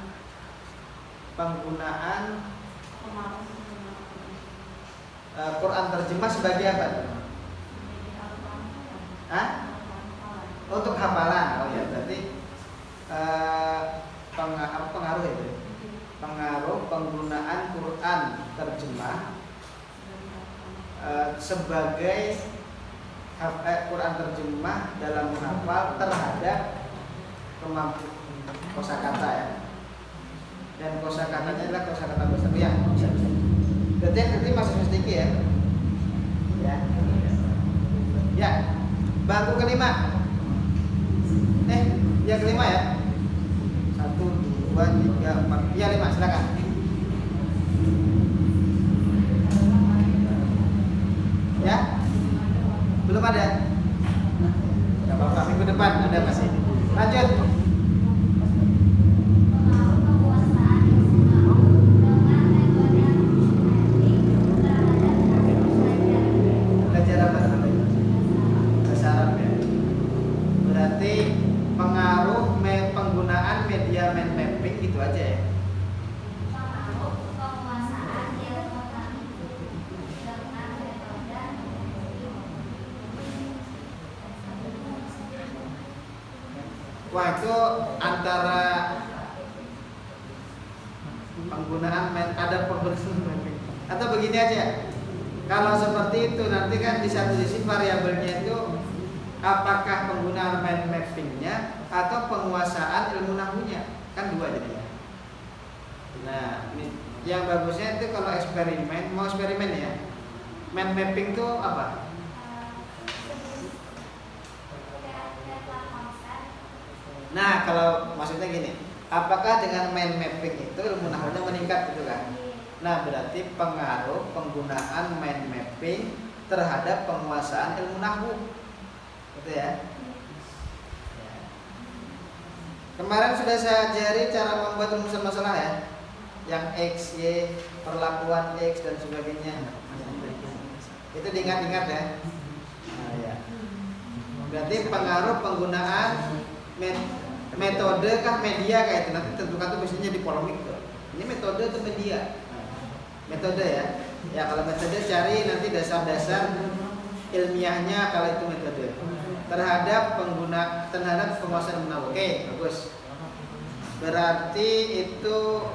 Quran terjemah sebagai apa? Hah? Untuk hafalan. Oh ya, berarti pengaruh itu. Pengaruh penggunaan Quran terjemah sebagai Quran terjemah dalam menghafal terhadap kemampuan kosakata ya. Dan kosakatanya adalah kosakata bahasa ya. Berarti yang ketiga masih mistiki ya. Ya. Bangku kelima. Yang kelima ya. 1, 2, 3, 4. Ya 5, silakan. Ya. Belum ada. Enggak apa-apa, minggu depan ada masih. Lanjut. Belajar apa? Bahasa Arab ya. Berarti pengaruh penggunaan media mind mapping gitu aja ya. Wah, itu antara penggunaan ada penggunaan mapping atau begini aja. Kalau seperti itu nanti kan di satu sisi variabelnya itu apakah penggunaan mind mappingnya atau penguasaan ilmu nahwunya, kan dua jadinya. Nah, ini yang bagusnya itu kalau eksperimen, mau eksperimen ya. Mind mapping itu apa? Nah, kalau maksudnya gini, apakah dengan mind mapping itu ilmu nahwunya meningkat gitu kan? Nah, berarti pengaruh penggunaan mind mapping terhadap penguasaan ilmu nahwu. Gitu ya. Kemarin sudah saya ajari cara membuat rumusan masalah ya. Yang X, Y, perlakuan X dan sebagainya. Itu diingat-ingat ya. Nah, ya. Berarti pengaruh penggunaan metode kah media kayak itu, nanti tentukan tuh biasanya di polemik tuh. Ini metode atau media? Metode ya. Ya kalau metode cari nanti dasar-dasar ilmiahnya kalau itu metode. Terhadap penguasaan ilmu. Oke, bagus. Berarti itu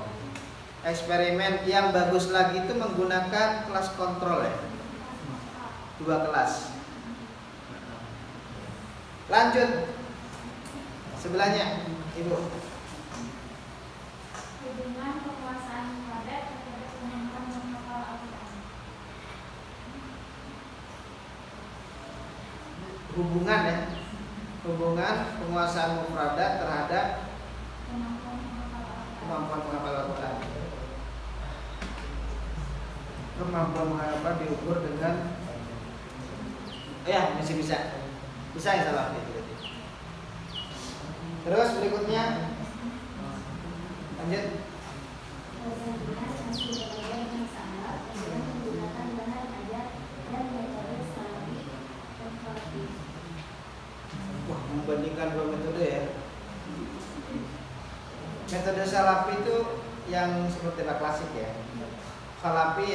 eksperimen yang bagus lagi itu menggunakan kelas kontrol ya. 2 kelas. Lanjut. Sebelahnya, Ibu. Hubungan kekuasaan pada terhadap kemampuan menghafal Al-Quran. Hubungan ya. Hubungan penguasaan mufradat terhadap kemampuan menghafal Al-Quran. Kemampuan menghafal diukur dengan ya masih bisa. Bisa ya salah itu. Terus berikutnya lanjut. Wah, membandingkan dua metode ya. Metode salafi itu yang seperti klasik ya. Salafi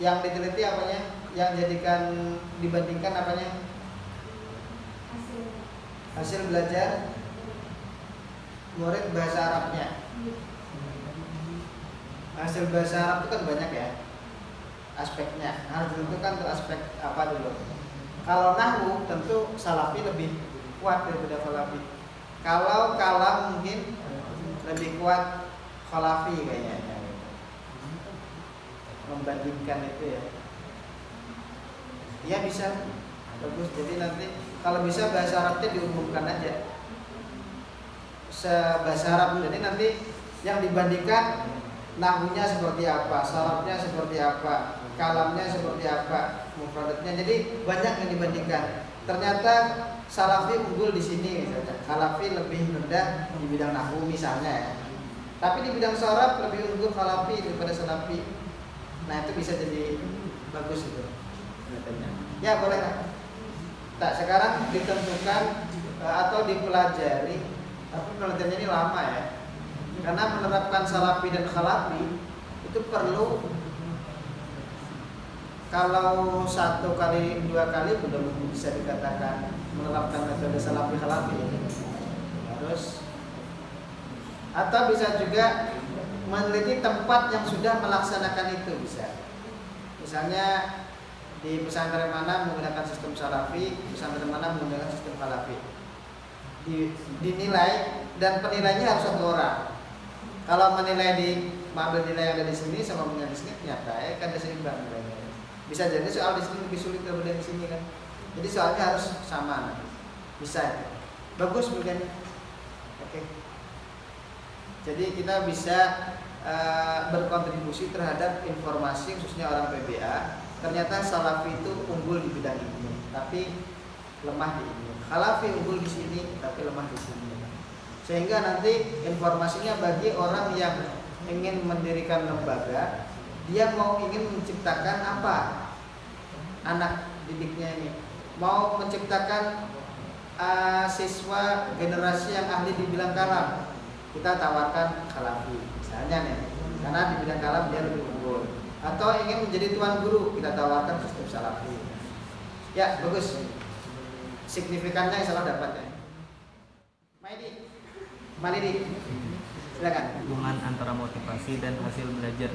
yang diteliti apanya? Yang jadikan dibandingkan apanya? Hasil belajar murid bahasa Arabnya. Hasil bahasa Arab itu kan banyak ya aspeknya. Harus ditentukan tuh aspek apa dulu. Kalau nahwu tentu salafi lebih kuat daripada khalafi. Kalau kalam mungkin lebih kuat khalafi kayaknya. Membandingkan itu ya. Iya bisa. Bagus. Jadi nanti kalau bisa bahasa Arabnya diumumkan aja. Bahasa Arab, jadi nanti yang dibandingkan nahwunya seperti apa, sharafnya seperti apa, kalamnya seperti apa, mufradatnya. Jadi banyak yang dibandingkan. Ternyata salafi unggul di sini misalnya, khalafi lebih rendah di bidang nahwu misalnya ya. Tapi di bidang syaraf lebih unggul khalafi daripada salafi. Nah, itu bisa jadi bagus itu. Ya, boleh kan? Tak, sekarang ditentukan atau dipelajari. Tapi penelitiannya ini lama ya. Karena menerapkan salafi dan khalafi itu perlu, kalau 1 kali 2 kali belum bisa dikatakan menerapkan metode salafi khalafi. Terus atau bisa juga meneliti tempat yang sudah melaksanakan itu bisa. Misalnya di pesantren mana menggunakan sistem salafi, pesantren mana menggunakan sistem khalafi. Dinilai, dan penilainya harus 1 orang. Kalau menilai mengambil nilai yang ada di sini sama menilai di sini, ternyata kan di sini enggak nilainya. Bisa jadi soal di sini lebih sulit daripada di sini kan. Jadi soalnya harus sama. Bisa. Bagus mungkin. Oke. Jadi kita bisa berkontribusi terhadap informasi khususnya orang PBA. Ternyata salafi itu unggul di bidang ini, tapi lemah di ini. Khalafi unggul di sini, tapi lemah di sini. Sehingga nanti informasinya bagi orang yang ingin mendirikan lembaga, dia ingin menciptakan apa? Anak didiknya ini mau menciptakan siswa generasi yang ahli di bidang kalam. Kita tawarkan khalafi misalnya nih, karena di bidang kalam dia lebih unggul. Atau ingin menjadi tuan guru, kita tawarkan sistem salafi. Ya, bagus. Signifikannya insya Allah dapat ya. Malidi, silakan. Hubungan antara motivasi dan hasil belajar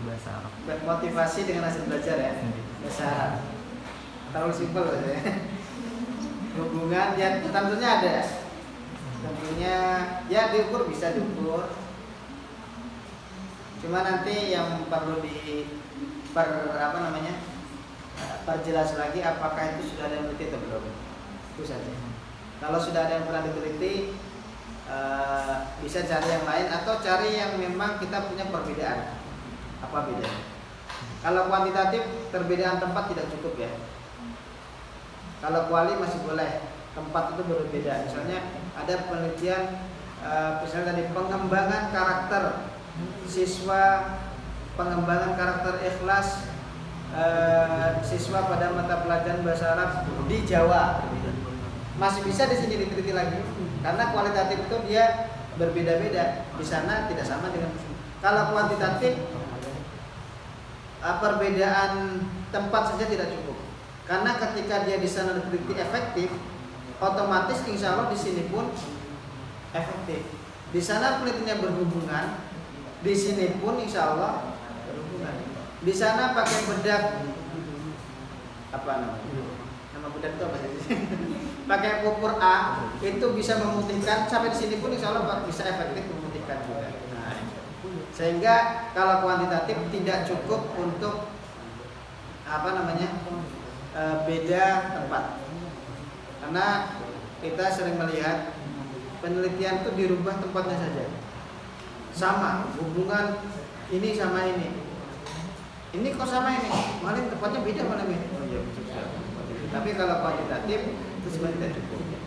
bahasa Arab. Motivasi dengan hasil belajar ya, bahasa Arab. Terlalu simpel ya. Hubungan ya tentunya ada. Tentunya ya diukur, bisa diukur. Cuma nanti yang perlu perjelas lagi apakah itu sudah ada yang diteliti atau belum. Itu saja. Kalau sudah ada yang pernah diteliti, bisa cari yang lain atau cari yang memang kita punya perbedaan. Apa bedanya? Kalau kuantitatif, perbedaan tempat tidak cukup ya. Kalau kuali masih boleh, tempat itu berbeda. Misalnya ada penelitian, misalnya tadi pengembangan karakter siswa, pengembangan karakter ikhlas siswa pada mata pelajaran bahasa Arab di Jawa. Masih bisa di sini diteliti lagi, karena kualitatif itu dia berbeda-beda. Di sana tidak sama dengan di sini. Kalau kuantitatif, perbedaan tempat saja tidak cukup. Karena ketika dia di sana diteliti efektif, otomatis insya Allah di sini pun efektif. Di sana penelitiannya berhubungan, di sini pun insya Allah berhubungan. Di sana pakai bedak apa namanya? Nama bedak itu apa sih? Pakai pupur A itu bisa memutihkan, sampai di sini pun insya Allah bisa efektif memutihkan juga. Nah, sehingga kalau kuantitatif tidak cukup untuk beda tempat, karena kita sering melihat penelitian itu dirubah tempatnya saja, sama hubungan ini sama ini kok sama ini, malah tempatnya beda malah ini. Oh iya, tapi kalau kuantitatif itu sebenarnya tidak cukup. Ya.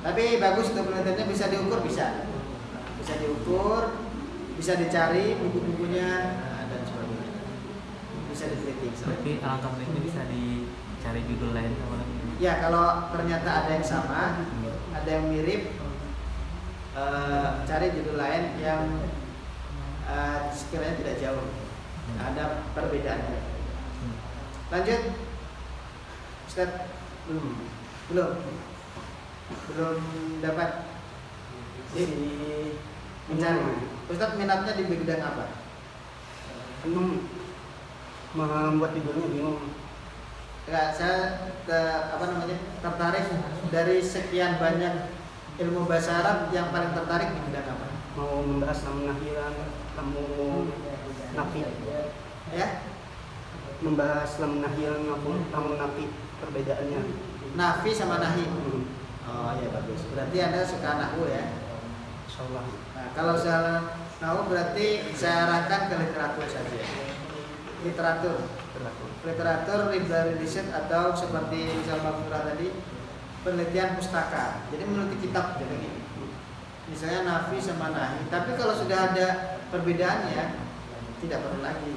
Tapi bagus untuk penelitiannya, bisa diukur, bisa diukur, bisa dicari buku-bukunya dan sebagainya, bisa diteliti. Tapi alangkah baiknya bisa dicari judul lain sama lagi. Ya, kalau ternyata ada yang sama, ada yang mirip, cari judul lain yang sekiranya tidak jauh, ada perbedaannya. Lanjut, Ustaz. Belum dapat mencari. Ustaz minatnya di bidang apa? Membuat judulnya bingung. Enggak, saya tertarik dari sekian banyak ilmu bahasa Arab, yang paling tertarik di bidang apa? Mau membahas lamun nahilan, lamun nafi. Ya? Membahas lamun nahilan maupun lamun nafi. perbedaannya. Nafi sama nahi. Hmm. Oh iya bagus. Berarti Anda suka nahwu ya. Insyaallah. Nah, kalau soal nahwu berarti saya arahkan ke literatur saja. Literatur library research atau seperti misalnya Mafurah tadi penelitian pustaka. Jadi meneliti kitab jadi gini. Misalnya nafi sama nahi. Tapi kalau sudah ada perbedaannya tidak perlu lagi.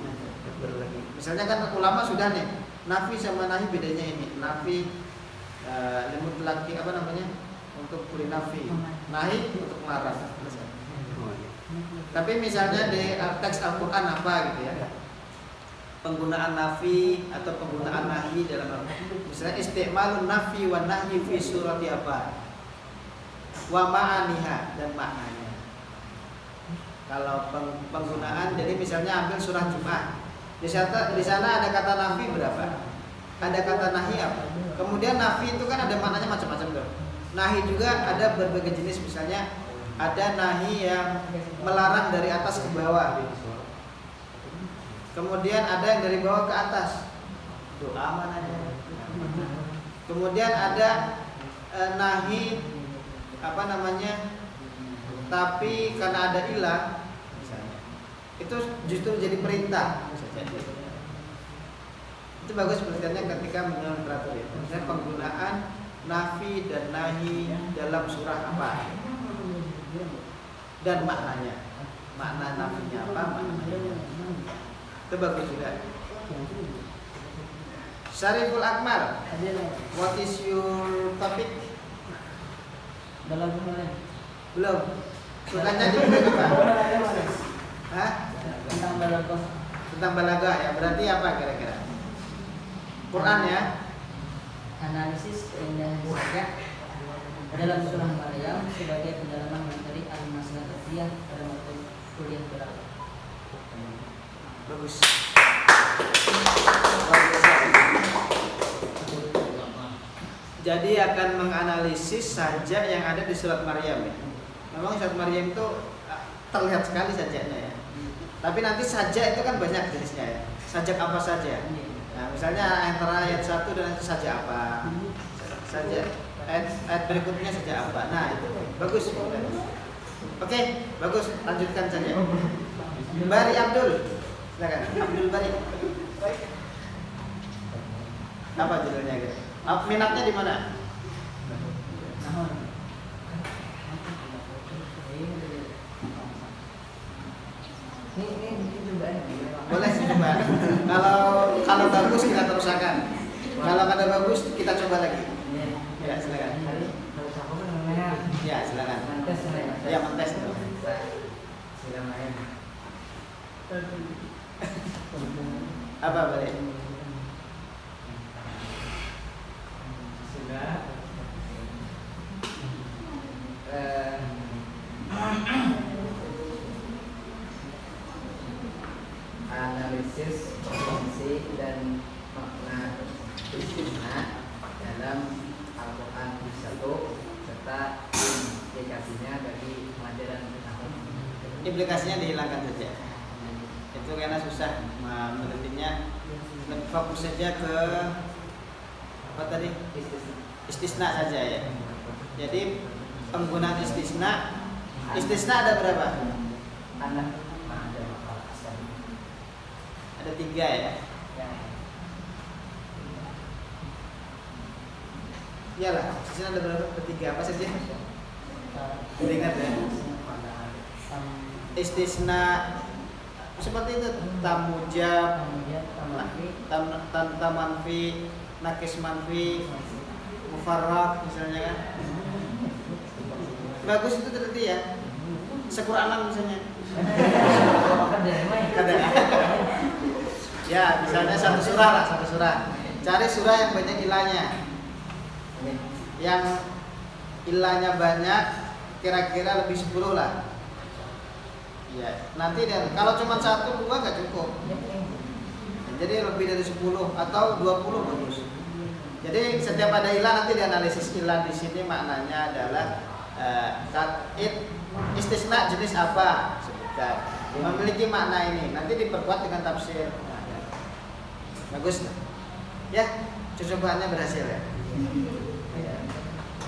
Misalnya kan ulama sudah nih nafi sama nahi bedanya ini. Nafi lemut laki apa namanya untuk kuli nafi, nahi untuk melarang. Tapi misalnya di teks Al-Quran apa gitu ya, penggunaan nafi atau penggunaan nahi dalam Al-Quran. Misalnya istimalun nafi wa nahyi fi surati apa, wa ma'aniha dan maknanya. Kalau penggunaan, jadi misalnya ambil surah Jum'ah, di sana ada kata nafi berapa? Ada kata nahi apa? Kemudian nafi itu kan ada maknanya macam-macam tuh. Nahi juga ada berbagai jenis, misalnya ada nahi yang melarang dari atas ke bawah. Kemudian ada yang dari bawah ke atas. Doa mananya. Kemudian ada nahi apa namanya? Tapi karena ada ilah, misalnya, itu justru jadi perintah. Itu bagus penelitiannya ketika menyusun literatur ya. Misalnya penggunaan nafi dan nahi dalam surah apa dan maknanya, makna nafinya apa, maknanya. Itu bagus juga. Syariful Akmal, what is your topic? Belum. Sukanya di buku apa? Hah? Tentang balaghah ya. Berarti apa kira-kira? Quran ya. Analisis keindahan sajak dalam surah Maryam sebagai pendalaman materi al-masalah tafsir pada materi kuliah balaghah. Bagus. Jadi akan menganalisis sajak yang ada di surat Maryam ya. Memang surat Maryam itu terlihat sekali sajaknya ya. Tapi nanti sajak itu kan banyak jenisnya ya. Sajak apa saja? Nah, misalnya antara ayat 1 dan saja apa? Saja ayat berikutnya saja apa? Nah, itu bagus. Oke, bagus. Lanjutkan saja. Bari Abdul. Silakan. Abdul Bari. Apa judulnya gitu? Minatnya di mana? Boleh sih coba. Kalau bagus kita terusakan. Kalau ada bagus kita coba lagi. Ya silakan. Ya silakan. Ya mentes itu. Apa boleh? Analisis fungsi dan makna istisna dalam Al-Quran 1 serta implikasinya bagi pelajaran tahun. Implikasinya dihilangkan saja. Itu karena susah menelitinya. Fokus saja ke apa tadi? Istisna saja ya. Jadi penggunaan istisna ada berapa? Ada 3 ya. Iyalah, istisna ada berapa? Ada 3 apa saja? Ingat ya. Istisna seperti itu, tamujab, tamanfi, nakis manfi, mufarrad misalnya kan. Bagus itu terjadi ya. Sequranan misalnya. Ya, misalnya satu surah. Cari surah yang banyak ilahnya. Yang ilahnya banyak, kira-kira lebih 10 lah. Ya, nanti dan kalau cuma 1 2 nggak cukup. Jadi lebih dari 10 atau 20 bagus. Jadi setiap ada ilah nanti dianalisis ilah di sini maknanya adalah istisna jenis apa sebutkan. Memiliki makna ini nanti diperkuat dengan tafsir. Bagus. Ya, cocokannya berhasil ya.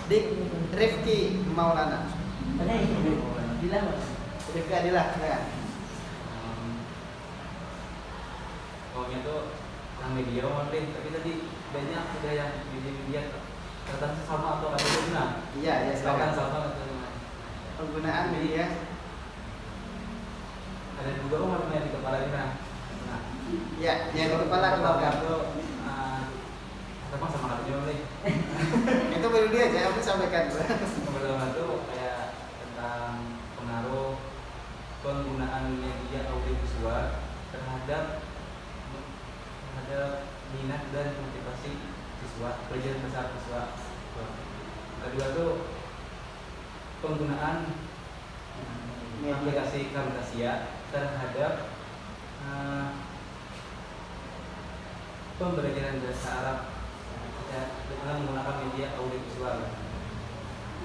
Dik Rifki Maulana. Mana ini? Bilang Mas. Rifki Adilah, silakan. Pokoknya tuh tentang media online, tapi tadi banyak sudah yang media kertas sama atau ada guna. Iya, Silakan silakan. sama atau gimana? Penggunaan media. Ada juga warna di kepala kita. Nah, Ya, yang di kepala keluarga. itu apa sama kartunya nih? Itu baru dia aja, aku sampaikan. Pertama itu kayak tentang pengaruh penggunaan media audiovisual terhadap minat dan motivasi siswa, pelajaran besar siswa. Kedua tuh penggunaan aplikasi Camtasia terhadap pembelajaran bahasa Arab ya, dengan menggunakan media audiovisual.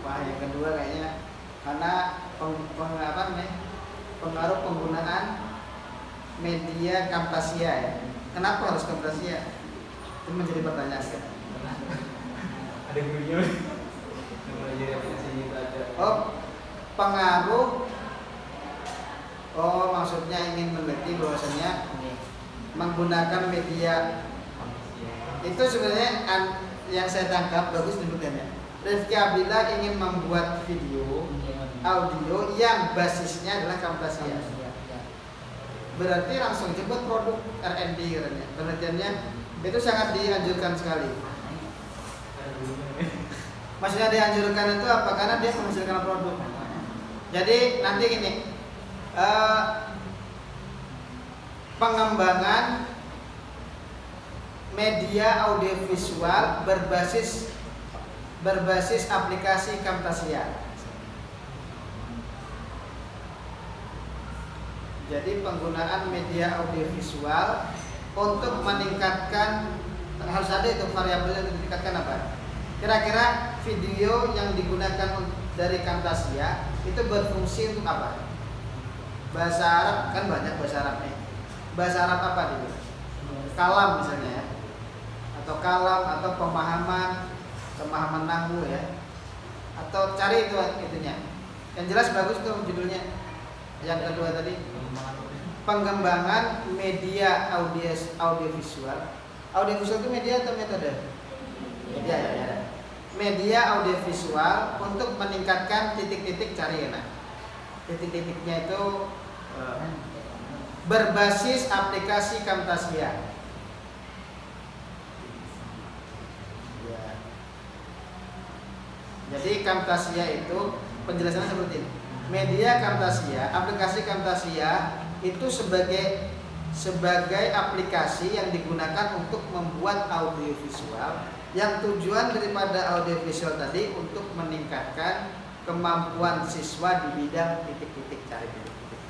Wah, yang kedua kayaknya karena pengaruh penggunaan media Camtasia ya. Kenapa harus Camtasia? Itu menjadi pertanyaan kan? Ada gurunya belajar aplikasi itu ada. Oh, pengaruh. Oh, maksudnya ingin meneliti bahwasanya menggunakan media itu sebenarnya yang saya tangkap bagus disebutkannya. Rifki Abdillah ingin membuat video audio yang basisnya adalah Camtasia. Berarti langsung jemput produk R&D katanya. Penelitiannya itu sangat dianjurkan sekali. Maksudnya dianjurkan itu apa? Karena dia menghasilkan produk. Jadi nanti gini, pengembangan media audiovisual berbasis aplikasi Camtasia. Jadi penggunaan media audiovisual untuk meningkatkan, harus ada itu variabel yang ditingkatkan apa? Kira-kira video yang digunakan dari Camtasia itu berfungsi untuk apa? Bahasa Arab kan banyak bahasa Arabnya. Bahasa Arab apa itu? Kalam misalnya ya, atau kalam atau pemahaman nahwu ya, atau cari itu itunya. Yang jelas bagus tuh judulnya. Yang kedua tadi pengembangan media audiovisual. Audiovisual itu media atau metode? Media ya. Media audiovisual untuk meningkatkan titik-titik cari enak. Titik-titiknya itu berbasis aplikasi Camtasia. Ya. Jadi Camtasia itu penjelasannya seperti ini. Media Camtasia, aplikasi Camtasia itu sebagai aplikasi yang digunakan untuk membuat audiovisual, yang tujuan daripada audiovisual tadi untuk meningkatkan kemampuan siswa di bidang titik-titik cari titik-titik,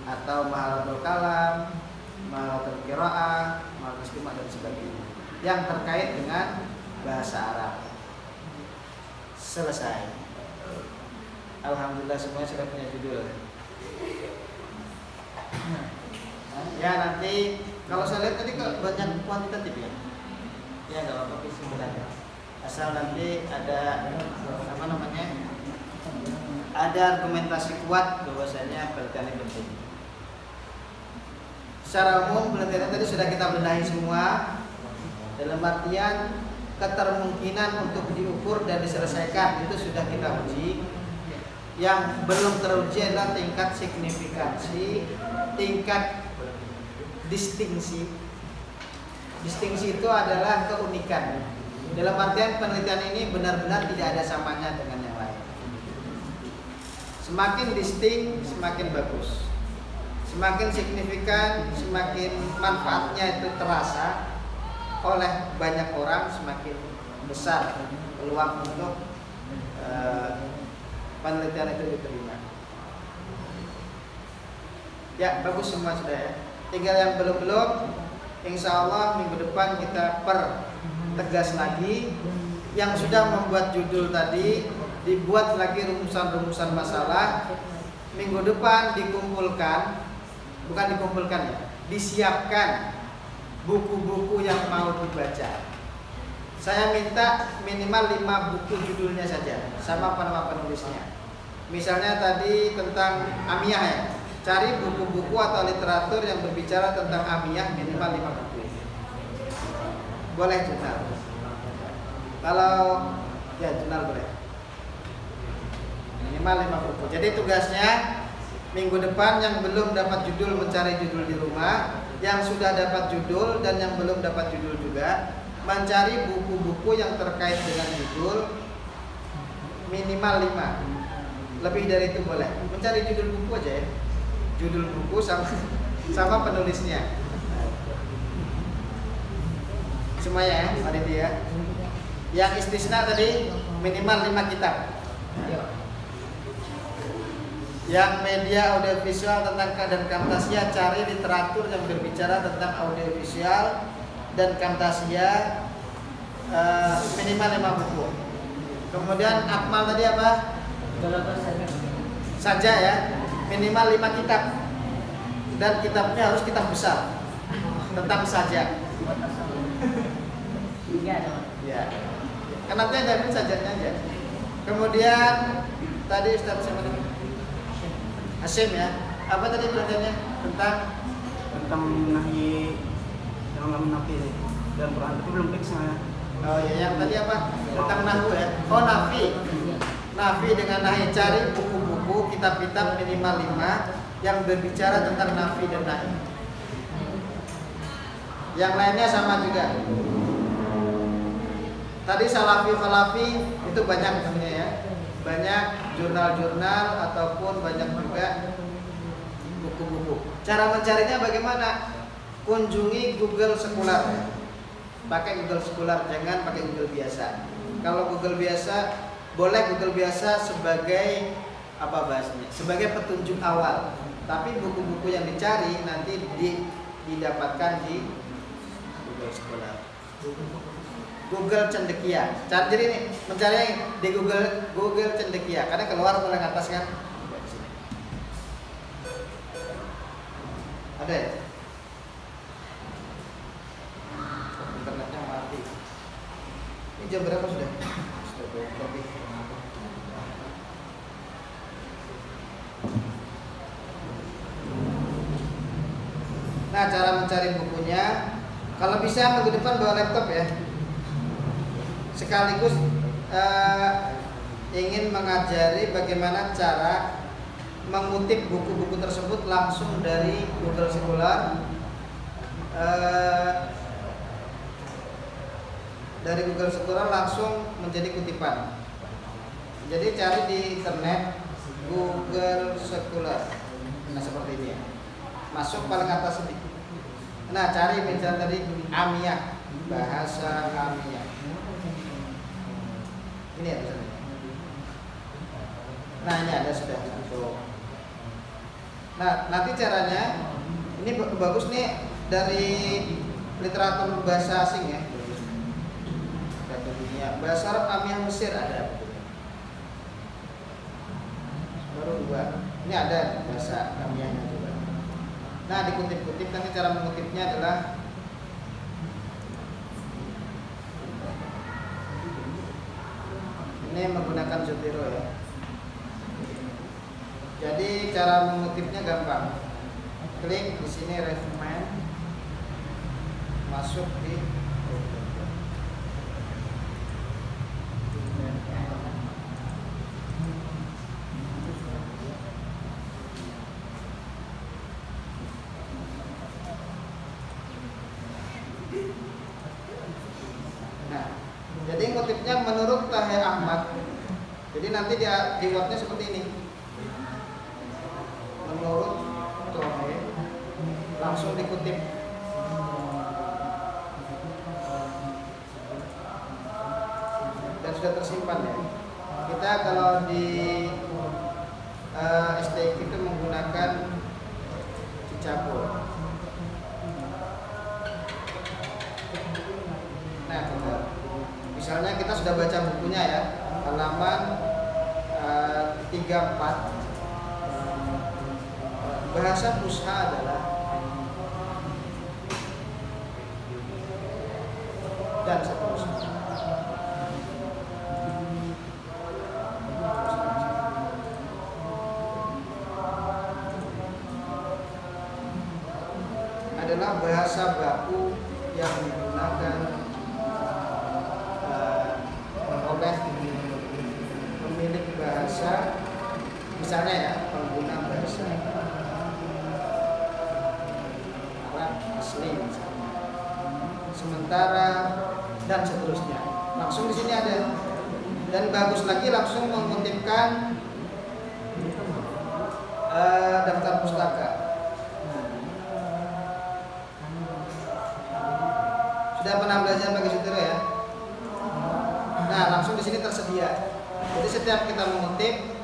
atau mahalatul kalam, mahalatul qiraah, mahalatul istimah dan sebagainya yang terkait dengan bahasa Arab. Selesai. Alhamdulillah semuanya sudah punya judul. Ya nanti kalau saya lihat tadi kok banyak kuantitatif ya. Ya nggak apa-apa sebenarnya. Asal nanti ada apa namanya? Ada argumentasi kuat bahwasanya penelitian ini penting. Secara umum penelitian tadi sudah kita benahi semua dalam artian ketermungkinan untuk diukur dan diselesaikan itu sudah kita uji. Yang belum teruji adalah tingkat signifikansi, tingkat distingsi. Distingsi itu adalah keunikan. Dalam artian penelitian ini benar-benar tidak ada samanya dengan yang lain. Semakin distinct, semakin bagus. Semakin signifikan, semakin manfaatnya itu terasa oleh banyak orang, semakin besar peluang untuk penelitian itu diterima. Ya, bagus semua sudah ya. Tinggal yang belum, insya Allah minggu depan kita pertegas lagi. Yang sudah membuat judul tadi, dibuat lagi rumusan-rumusan masalah. Minggu depan bukan dikumpulkan ya, disiapkan buku-buku yang mau dibaca. Saya minta minimal 5 buku judulnya saja sama nama penulisnya. Misalnya tadi tentang Amiyah ya. Cari buku-buku atau literatur yang berbicara tentang Amiyah minimal 5 buku. Boleh jurnal. Kalau ya jurnal boleh. Minimal 5 buku. Jadi tugasnya minggu depan yang belum dapat judul mencari judul di rumah, yang sudah dapat judul dan yang belum dapat judul juga mencari buku-buku yang terkait dengan judul minimal 5. Lebih dari itu boleh. Mencari judul buku aja ya. Judul buku sama penulisnya. Semuanya ya, panitia. Yang istisna tadi minimal 5 kitab. Yang media audiovisual tentang dan Camtasia, cari literatur yang berbicara tentang audiovisual dan Camtasia minimal 5 buku. Kemudian Akmal tadi apa? Saja ya, minimal 5 kitab. Dan kitabnya harus kitab besar tentang saja. Ya. Kan nanti ada sajanya aja. Kemudian tadi Ustaz siapa tadi? Hasyim ya. Apa tadi belajarnya tentang nahi dalam nafi dan Quran, tapi belum fix ya. Oh ya, yang tadi apa? Tentang nahwu ya. Oh nafi. Nafi dengan nahi, cari buku-buku, kitab-kitab minimal 5 yang berbicara tentang nafi dan nahi. Yang lainnya sama juga. Tadi salafi itu banyak sebenarnya ya. Banyak jurnal-jurnal ataupun banyak juga buku-buku. Cara mencarinya bagaimana? Kunjungi Google Scholar. Pakai Google Scholar, jangan pakai Google biasa. Kalau Google biasa, boleh Google biasa sebagai apa bahasanya? Sebagai petunjuk awal. Tapi buku-buku yang dicari nanti didapatkan di Google Scholar. Google Cendekia. Jadi ini mencari di Google Cendekia karena keluar paling atas kan. Ada ya? Internetnya mati. Ini jam berapa sudah? Sudah lebih. Nah, cara mencari bukunya, kalau bisa minggu depan bawa laptop ya. Sekaligus ingin mengajari bagaimana cara mengutip buku-buku tersebut langsung dari Google Scholar, dari Google Scholar langsung menjadi kutipan. Jadi cari di internet Google Scholar, nah seperti ini ya. Masuk paling atas sedikit. Nah, cari misalnya tadi Amiyah, bahasa Amiyah. Ini ya misalnya. Nah, ini ada sudah satu. Nah, nanti caranya ini bagus nih dari literatur bahasa asing ya. Literatur dunia. Bahasa Arab Amiyah Mesir ada. Baru 2. Ini ada bahasa Amiyahnya juga. Nah, dikutip-kutip nanti cara mengutipnya adalah ini menggunakan Zotero ya. Jadi cara mengutipnya gampang. Klik di sini recommend, masuk di jadi ngutipnya menurut Tahir Ahmad. Jadi nanti di wordnya seperti ini. Menurut Tahir, langsung dikutip. Dan sudah tersimpan ya. Kita kalau di STX itu menggunakan Cicabur. Nah, misalnya kita sudah baca bukunya ya, halaman 34. Bahasa Fusha adalah dan seterusnya. adalah bahasa baku yang digunakan oleh pemilik bahasa, misalnya ya pengguna bahasa Arab asli misalnya. Sementara dan seterusnya. Langsung di sini ada. Dan bagus lagi langsung mengutipkan daftar pustaka. Sudah pernah belajar bagi saudara ya? Nah, langsung di sini tersedia. Jadi setiap kita mengutip,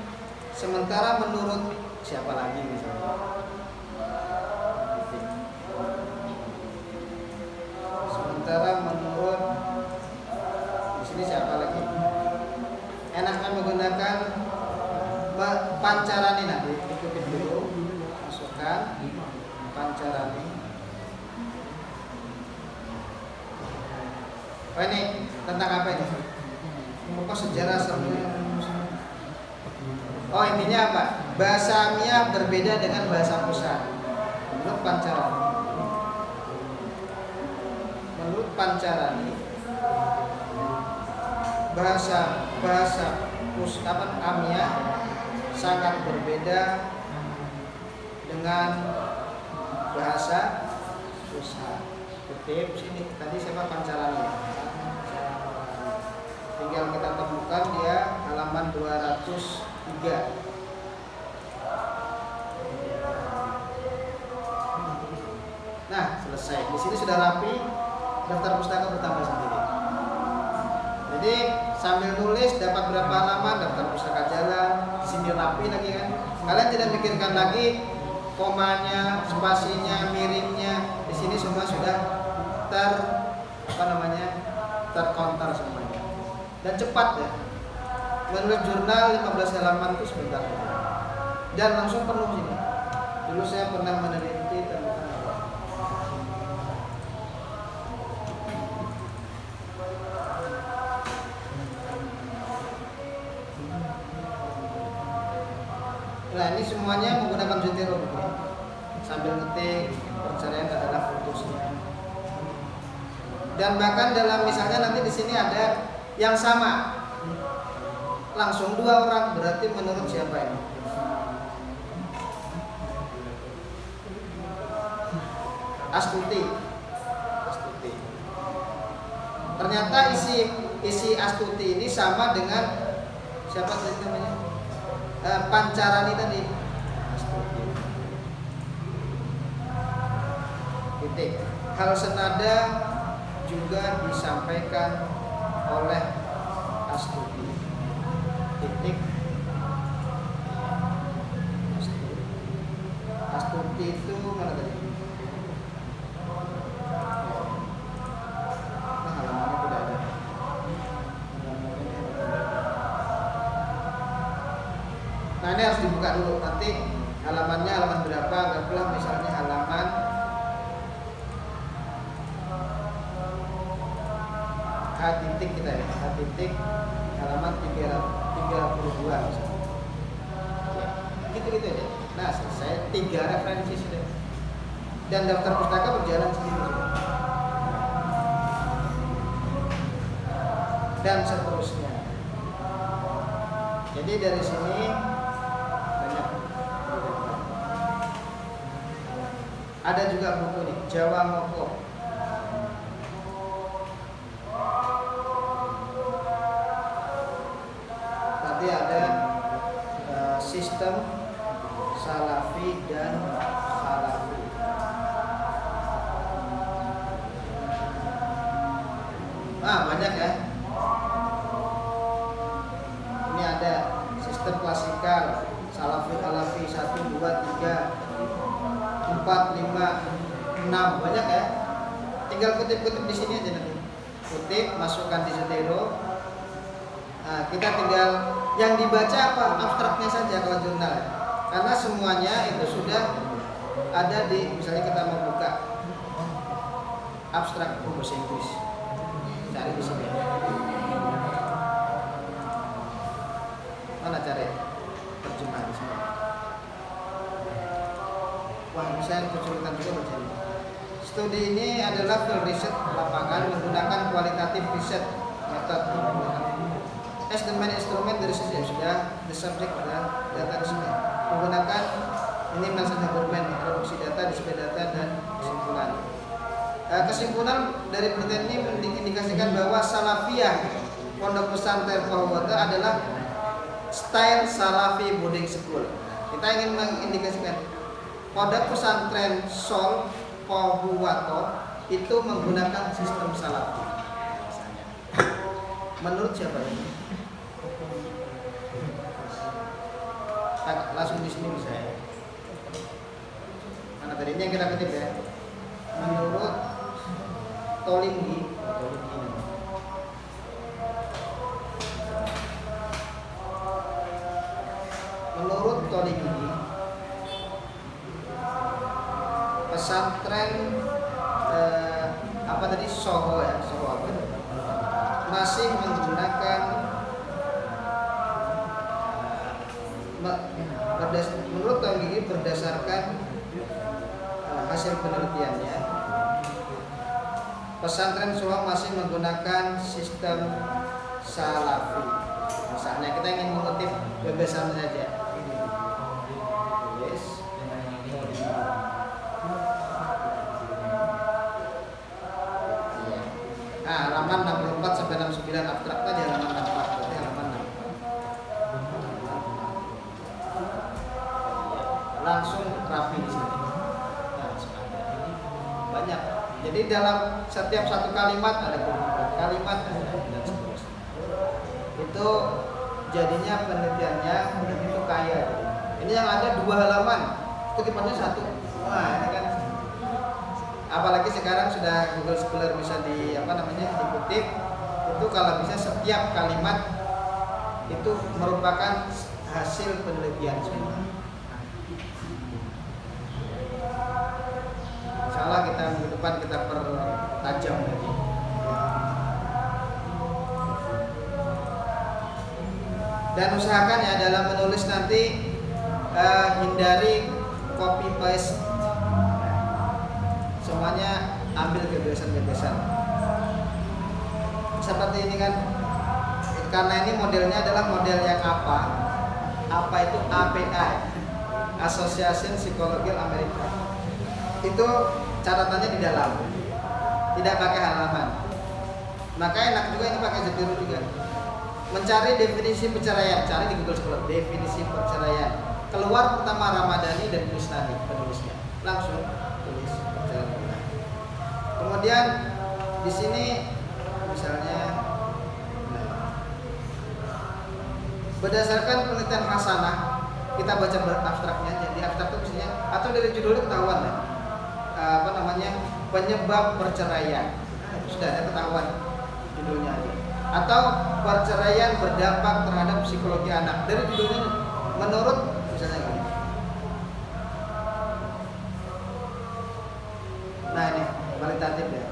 sementara menurut siapa lagi misalnya? Sementara menurut di sini siapa lagi? Enaknya menggunakan Pancarani, nanti dikutip dulu, masukkan Pancarani. Oh ini tentang apa ini? Pokok sejarah semuanya. Oh intinya apa? Bahasa Amia berbeda dengan bahasa pusat. Menurut Pancarani. Menurut Pancarani, bahasa pusat Amia sangat berbeda dengan bahasa pusat. Kutip sini tadi siapa Pancarani? Tinggal kita temukan dia halaman 203. Nah, selesai. Di sini sudah rapi, daftar pustaka bertambah sendiri. Jadi sambil nulis dapat berapa halaman, daftar pustaka jalan, di sini rapi lagi kan. Kalian tidak mikirkan lagi komanya, spasinya, miringnya. Di sini semua sudah terkonter semuanya. Dan cepat ya. Menulis jurnal 15 halaman itu sebentar. Dan langsung penuh sini. Dulu saya pernah meneliti tentang nah ini semuanya menggunakan Zotero sambil ngetik perceraian adalah putusnya. Dan bahkan dalam misalnya nanti di sini ada yang sama, langsung 2 orang, berarti menurut siapa ini? Astuti. Ternyata isi Astuti ini sama dengan siapa tadi namanya? Pancarani tadi. Astuti. Titik. Hal senada juga disampaikan oleh Astuti. Titik. Astuti itu mana tadi? Halamannya tidak ada. Nah ini harus dibuka dulu. Nanti halamannya halaman berapa? Anggaplah misalnya halaman H titik kita ya. H titik halaman 32 misalnya. Gitu-gitu aja. Nah selesai, 3 referensi sudah. Dan daftar pustaka berjalan sendiri sudah. Dan seterusnya. Jadi dari sini banyak. Ada juga buku nih, Jawa Moko. Nanti ada sistem Salafi dan Salafi. Banyak ya. Ini ada sistem klasikal Salafi, Halafi 1, 2, 3, 4, 5, 6, banyak ya. Tinggal kutip-kutip di sini aja nanti. Kutip, masukkan di Zotero. Nah, kita tinggal yang dibaca apa? Abstraknya saja kalau jurnal. Karena semuanya itu sudah ada di, misalnya kita mau buka abstrak bahasa Inggris. Cari di sini. Mana cari terjemahan di sini? Wah, ini saya kesulitan juga baca ini. Studi ini adalah field riset lapangan menggunakan kualitatif riset method. As the main instrument dari sisi sudah, the subject adalah data di sini. Menggunakan ini maksudnya bermain introduksi data, display data dan kesimpulan. Kesimpulan dari penelitian ini mengindikasikan bahwa Salafiyah Pondok Pesantren Pohuwata adalah style Salafi boarding school. Kita ingin mengindikasikan Pondok Pesantren Sol Pohuwato itu menggunakan sistem Salafi. Menurut siapa ini? Langsung di sini bisa ya. Mana tadi ini yang kita kutip ya. Menurut Tolinggi, pesantren apa tadi Soho ya, Soho apa itu? Masih menggunakan menurut Tolinggi berdasarkan hasil penelitiannya, pesantren Soho masih menggunakan sistem Salafi. Misalnya kita ingin mengutip bebesan saja. Tulis. Nah, halaman 64 sampai 69 abstrak tadi halaman 64, berarti halaman 6. Langsung rapi di sini. Banyak. Jadi dalam setiap satu kalimat ada kalimat dan seterusnya. Itu jadinya penelitiannya begitu kaya. Ini yang ada 2 halaman, kutipannya 1. Wah, ini kan apalagi sekarang sudah Google Scholar bisa dikutip. Itu kalau bisa setiap kalimat itu merupakan hasil penelitian semua. Insyaallah kita minggu depan kita pertajam lagi. Dan usahakan ya dalam menulis nanti hindari copy paste. Semuanya ambil gebesan-gebesan. Seperti ini kan, karena ini modelnya adalah model yang apa? Apa itu APA, Association Psychology Amerika. Itu catatannya di dalam, tidak pakai halaman. Maka enak juga ini pakai Zebiro juga. Mencari definisi perceraian, cari di Google Scholar definisi perceraian. Keluar pertama Ramadhani dan Kristani penulisnya. Langsung tulis perceraian. Kemudian di sini misalnya berdasarkan penelitian Hasanah, kita baca abstraknya. Jadi abstrak itu misalnya atau dari judulnya ketahuan ya. Penyebab perceraian. Itu sudah ada ketahuan judulnya aja. Atau perceraian berdampak terhadap psikologi anak. Dari judulnya menurut misalnya gini. Nah ini kualitatif ya.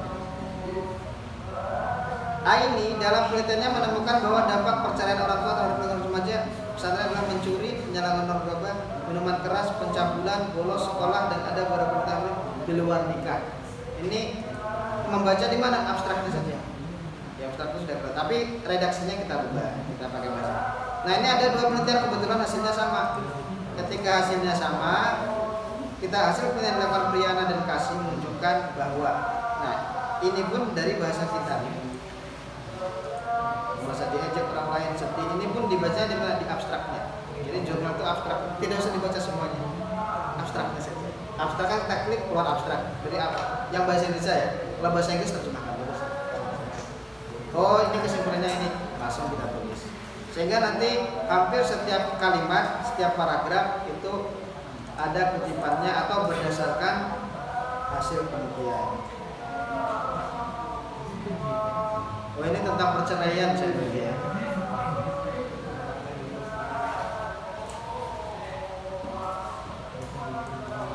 Ini dalam penelitiannya menemukan bahwa dampak perceraian orang tua terhadap lingkungan remaja pesantren adalah mencuri, penyalahgunaan narkoba, minuman keras, pencabulan, bolos sekolah, dan ada beberapa tahun di luar nikah. Ini membaca di mana? Abstraknya saja. Ya abstrak itu sudah keluar, tapi redaksinya kita rubah, kita pakai bahasa. Nah ini ada 2 penelitian kebetulan hasilnya sama. Ketika hasilnya sama, kita hasil penelitian dilakukan Priyana dan Kasih menunjukkan bahwa, nah ini pun dari bahasa kita. Bahasa diajak orang lain sedih, ini pun dibaca di mana? Di abstraknya. Jadi jurnal itu abstrak, tidak usah dibaca semuanya, abstraknya saja. Abstrak kan kita klik keluar abstrak. Jadi yang bahasa Indonesia ya, kalau bahasa Inggris terjemahkan. Oh ini kesimpulannya ini, langsung kita tulis. Sehingga nanti hampir setiap kalimat, setiap paragraf itu ada kutipannya atau berdasarkan hasil penelitian. Oh ini tentang perceraian saya bagi ya.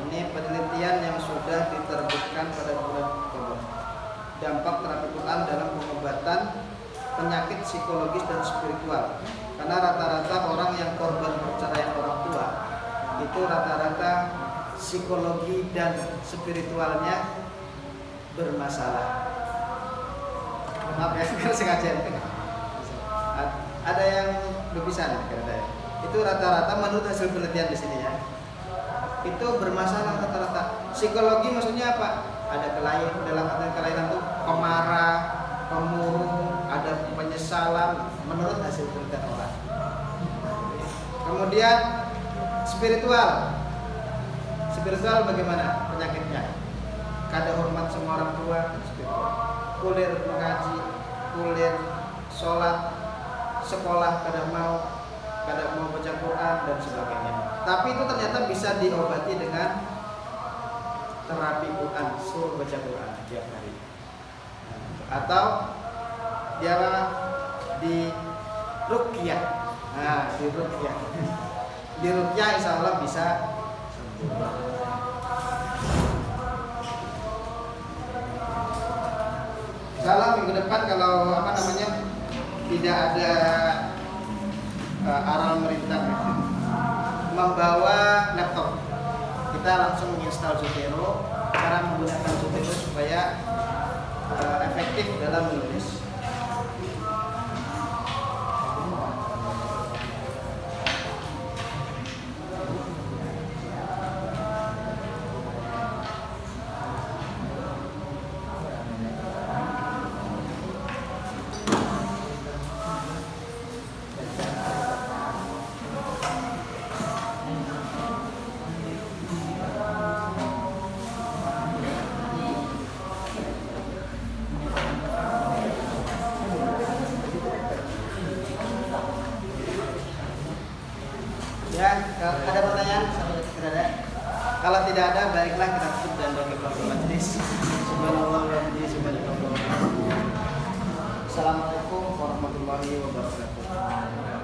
Ini penelitian yang sudah diterbitkan pada bulan Oktober. Dampak terapi Quran dalam pengobatan penyakit psikologis dan spiritual. Karena rata-rata orang yang korban perceraian orang tua itu rata-rata psikologi dan spiritualnya bermasalah. Maaf ya, karena sengaja. Ada yang lukisan katanya. Itu rata-rata menurut hasil penelitian di sini ya. Itu bermasalah rata-rata. Psikologi maksudnya apa? Ada kelainan, dalam arti kelainan itu pemarah, pemurung, ada penyesalan menurut hasil penelitian orang. Kemudian spiritual. Spiritual bagaimana penyakitnya? Kada hormat sama orang tua, spiritual. Kulir mengaji, kulir sholat, sekolah kada mau baca Quran dan sebagainya. Tapi itu ternyata bisa diobati dengan terapi Quran, suruh baca Quran tiap hari. Atau dia di ruqyah. Nah, di ruqyah. Di ruqyah insya Allah bisa sembuh. Salah minggu depan kalau tidak ada aral merintah membawa laptop, kita langsung menginstal Zotero. Cara menggunakan Zotero supaya efektif dalam menulis. Ya, ada pertanyaan sampai detik tidak ada? Kalau tidak ada, baiklah kita tutup dan bagi pelaku majlis. Subhanallah wa bihamdihi subhanallah. Assalamualaikum warahmatullahi wabarakatuh.